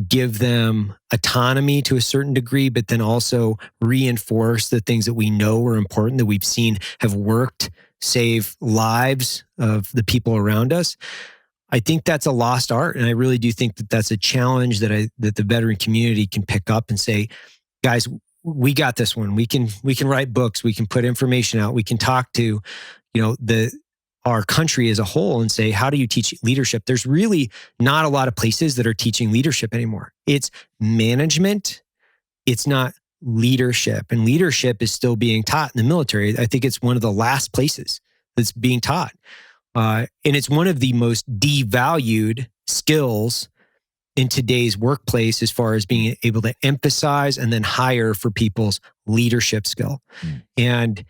give them autonomy to a certain degree, but then also reinforce the things that we know are important, that we've seen have worked, save lives of the people around us. I think that's a lost art. And I really do think that that's a challenge that the veteran community can pick up and say, guys, we got this one. We can write books. We can put information out. We can talk to, our country as a whole and say, how do you teach leadership? There's really not a lot of places that are teaching leadership anymore. It's management. It's not leadership. And leadership is still being taught in the military. I think it's one of the last places that's being taught. And it's one of the most devalued skills in today's workplace as far as being able to emphasize and then hire for people's leadership skill. And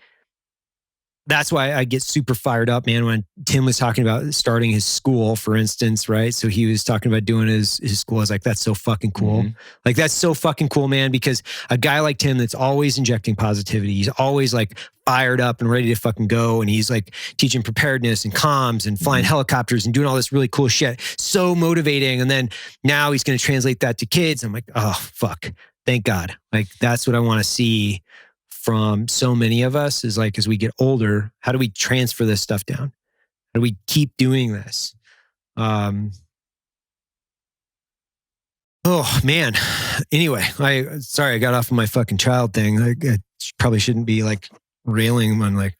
that's why I get super fired up, man, when Tim was talking about starting his school, for instance, right? So he was talking about doing his school. I was like, that's so fucking cool. Mm-hmm. Like, that's so fucking cool, man, because a guy like Tim that's always injecting positivity, he's always like fired up and ready to fucking go. And he's like teaching preparedness and comms and flying helicopters and doing all this really cool shit. So motivating. And then now he's going to translate that to kids. I'm like, oh, fuck. Thank God. Like, that's what I want to see from so many of us is like, as we get older, how do we transfer this stuff down? How do we keep doing this? Oh man. Anyway, sorry, I got off of my fucking child thing. I probably shouldn't be like railing on like,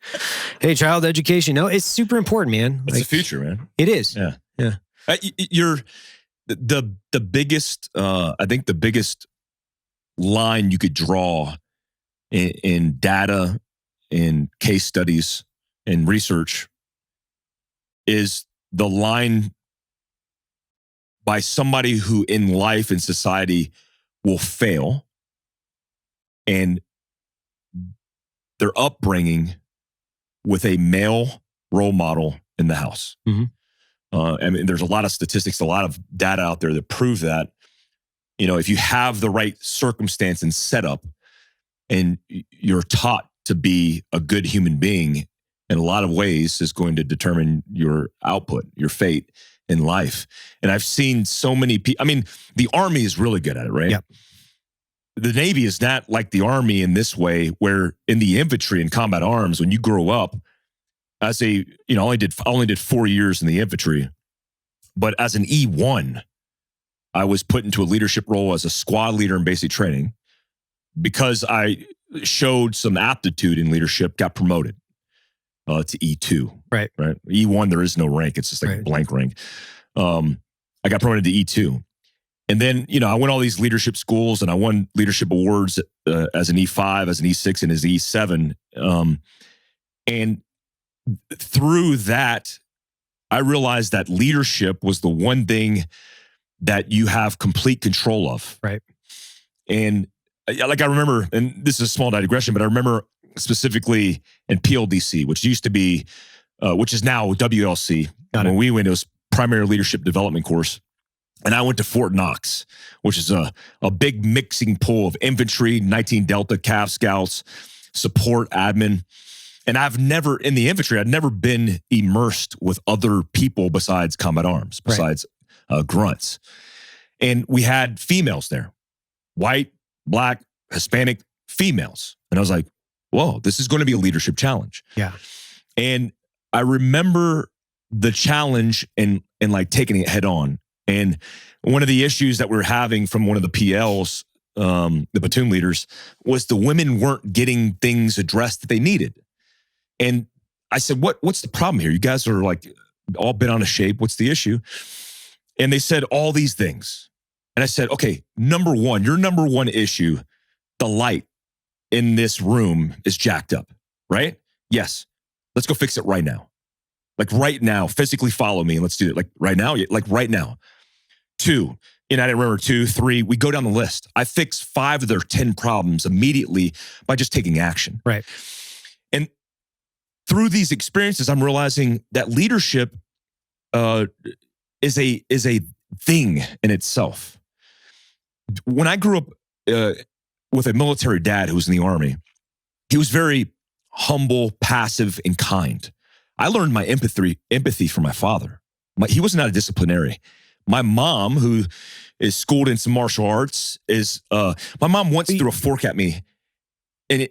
hey, child education. No, it's super important, man. It's the future, man. It is. Yeah. Yeah. You're the biggest, I think the biggest line you could draw in data, in case studies, in research is the line by somebody who in life and society will fail and their upbringing with a male role model in the house. Mm-hmm. I mean, there's a lot of statistics, a lot of data out there that prove that, if you have the right circumstance and setup, and you're taught to be a good human being in a lot of ways is going to determine your output, your fate in life. And I've seen so many people, I mean, the Army is really good at it, right? Yep. The Navy is not like the Army in this way, where in the infantry and combat arms, when you grow up as I only did 4 years in the infantry, but as an E1, I was put into a leadership role as a squad leader in basic training. Because I showed some aptitude in leadership, got promoted to E2. Right. E1, there is no rank. It's just like a blank rank. I got promoted to E2. And then, I went all these leadership schools and I won leadership awards as an E5, as an E6, and as E7. And through that, I realized that leadership was the one thing that you have complete control of. Right. And like I remember, and this is a small digression, but I remember specifically in PLDC, which used to be, which is now WLC. When we went, it was Primary Leadership Development Course. And I went to Fort Knox, which is a big mixing pool of infantry, 19 Delta, Cav Scouts, support, admin. And I'd never been immersed with other people besides combat arms, besides grunts. And we had females there, white, black, Hispanic females. And I was like, whoa, this is going to be a leadership challenge. Yeah. And I remember the challenge and like taking it head on. And one of the issues that we were having from one of the PLs, the platoon leaders, was the women weren't getting things addressed that they needed. And I said, what's the problem here? You guys are like all bent out of shape. What's the issue? And they said all these things. And I said, okay, your number one issue, the light in this room is jacked up, right? Yes. Let's go fix it right now. Like right now, physically follow me and let's do it. Like right now, right now. 2, and I didn't remember 2, 3, we go down the list. I fix 5 of their 10 problems immediately by just taking action. Right. And through these experiences, I'm realizing that leadership is a thing in itself. When I grew up with a military dad who was in the Army, he was very humble, passive, and kind. I learned my empathy from my father. He was not a disciplinary. My mom, who is schooled in some martial arts, my mom once threw a fork at me, and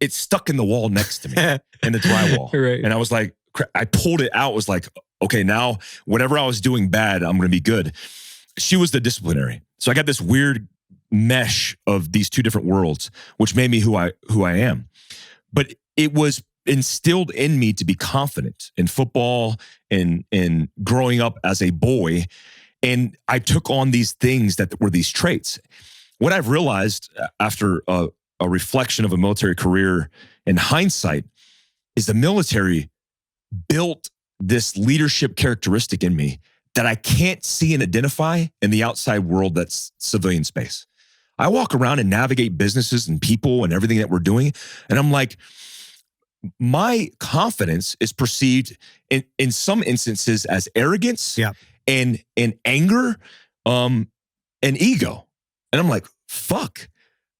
it stuck in the wall next to me, in the drywall. Right. And I was like, I pulled it out, was like, okay, now whatever I was doing bad, I'm going to be good. She was the disciplinary. So I got this weird mesh of these two different worlds, which made me who I am. But it was instilled in me to be confident in football and growing up as a boy. And I took on these things that were these traits. What I've realized after a reflection of a military career in hindsight is the military built this leadership characteristic in me that I can't see and identify in the outside world that's civilian space. I walk around and navigate businesses and people and everything that we're doing, and I'm like, my confidence is perceived in some instances as arrogance and anger and ego. And I'm like, fuck.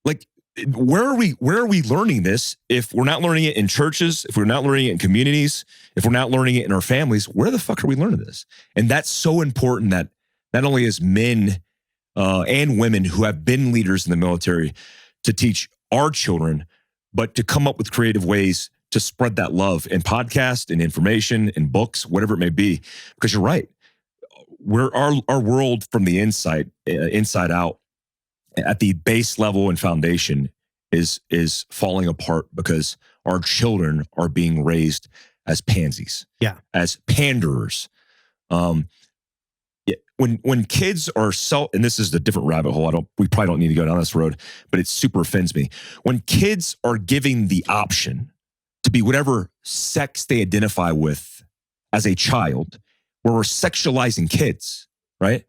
Like, where are we learning this? If we're not learning it in churches, if we're not learning it in communities, if we're not learning it in our families, where the fuck are we learning this? And that's so important that not only as men and women who have been leaders in the military to teach our children, but to come up with creative ways to spread that love in podcast and information and books, whatever it may be. Because you're right. Our world from the inside out, at the base level and foundation is falling apart because our children are being raised as pansies, as panderers. When kids are and this is a different rabbit hole. We probably don't need to go down this road, but it super offends me. When kids are giving the option to be whatever sex they identify with as a child, where we're sexualizing kids, right?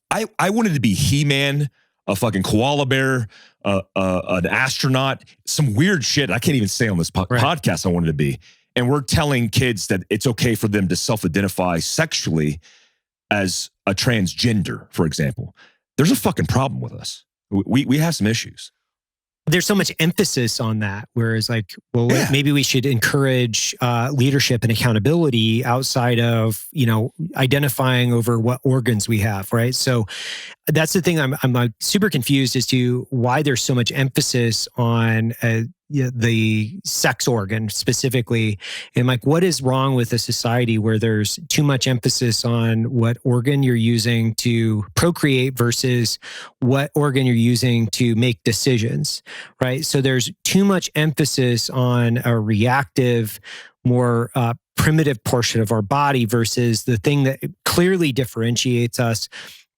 I wanted to be He-Man, a fucking koala bear, an astronaut, some weird shit I can't even say on this podcast I wanted to be. And we're telling kids that it's okay for them to self-identify sexually as a transgender, for example. There's a fucking problem with us. We have some issues. There's so much emphasis on that, whereas maybe we should encourage leadership and accountability outside of, identifying over what organs we have, right? So that's the thing. I'm like super confused as to why there's so much emphasis on the sex organ specifically. And like, what is wrong with a society where there's too much emphasis on what organ you're using to procreate versus what organ you're using to make decisions, right? So there's too much emphasis on a reactive, more primitive portion of our body versus the thing that clearly differentiates us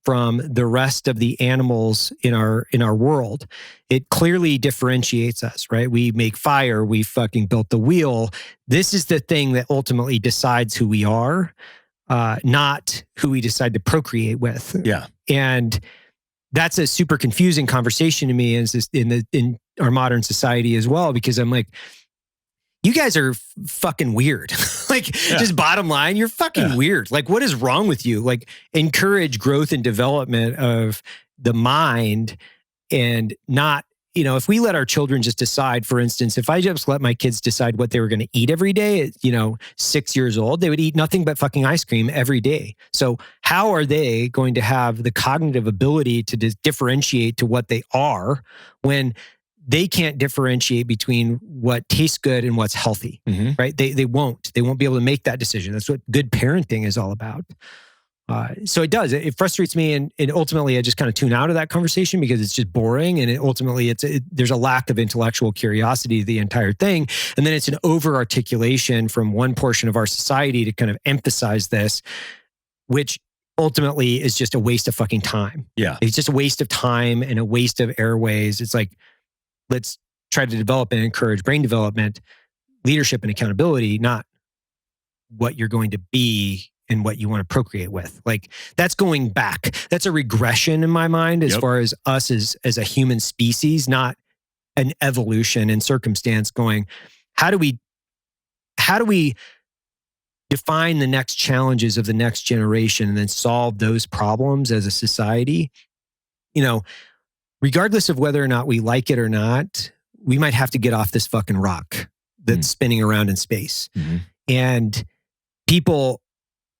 from the rest of the animals in our world. It clearly differentiates us, right? We make fire, we fucking built the wheel. This is the thing that ultimately decides who we are, not who we decide to procreate with. Yeah. And that's a super confusing conversation to me in our modern society as well, because I'm like, you guys are fucking weird. Like, just bottom line, you're fucking weird. Like, what is wrong with you? Like, encourage growth and development of the mind and not, if we let our children just decide, for instance, if I just let my kids decide what they were going to eat every day at, 6 years old, they would eat nothing but fucking ice cream every day. So how are they going to have the cognitive ability to differentiate to what they are when they can't differentiate between what tastes good and what's healthy, right? They won't be able to make that decision. That's what good parenting is all about. So it does. It frustrates me, and ultimately, I just kind of tune out of that conversation because it's just boring, and ultimately, there's a lack of intellectual curiosity to the entire thing, and then it's an over-articulation from one portion of our society to kind of emphasize this, which ultimately is just a waste of fucking time. Yeah, it's just a waste of time and a waste of airways. It's like, let's try to develop and encourage brain development, leadership, and accountability, not what you're going to be and what you want to procreate with. Like, that's going back. That's a regression in my mind as far as us as a human species, not an evolution in circumstance going, how do we define the next challenges of the next generation and then solve those problems as a society? Regardless of whether or not we like it or not, we might have to get off this fucking rock that's spinning around in space. And people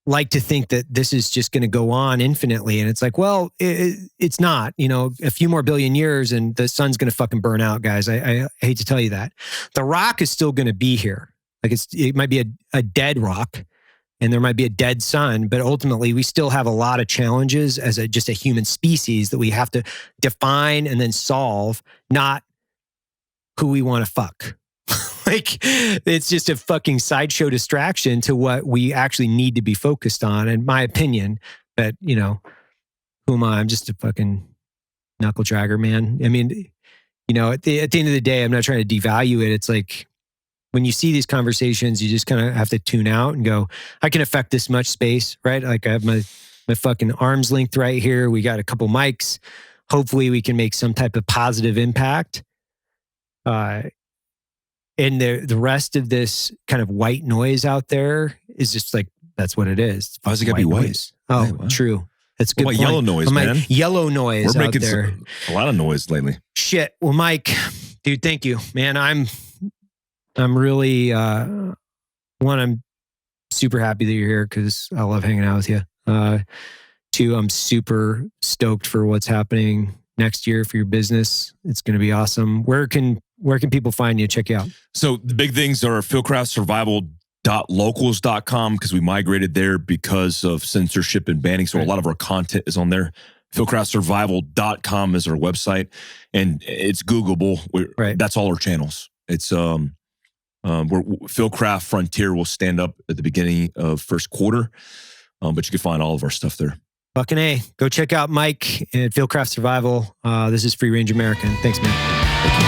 like to think that this is just going to go on infinitely. And it's like, well, it's not, a few more billion years and the sun's going to fucking burn out, guys. I hate to tell you that. The rock is still going to be here. Like, it might be a dead rock and there might be a dead sun, but ultimately we still have a lot of challenges as just a human species that we have to define and then solve, not who we want to fuck. Like, it's just a fucking sideshow distraction to what we actually need to be focused on, in my opinion. But, who am I? I'm just a fucking knuckle dragger, man. I mean, at the end of the day, I'm not trying to devalue it. It's like, when you see these conversations, you just kind of have to tune out and go, I can affect this much space, right? Like, I have my fucking arm's length right here. We got a couple mics. Hopefully we can make some type of positive impact. And the rest of this kind of white noise out there is just like, that's what it is. Why does it got to be white? Noise. Oh, hey, true. That's a good point. Yellow noise, man. Yellow noise. We're out making there. A lot of noise lately. Shit. Well, Mike, dude, thank you, man. I'm really, I'm super happy that you're here because I love hanging out with you. Two, I'm super stoked for what's happening next year for your business. It's going to be awesome. Where can people find you? Check you out. So the big things are fieldcraftsurvival.locals.com because we migrated there because of censorship and banning. So a lot of our content is on there. Fieldcraftsurvival.com is our website, and it's Googleable. That's all our channels. It's Fieldcraft Frontier will stand up at the beginning of first quarter, but you can find all of our stuff there. Fucking A. Go check out Mike at Fieldcraft Survival. This is Free Range American. Thanks, man. Thank you.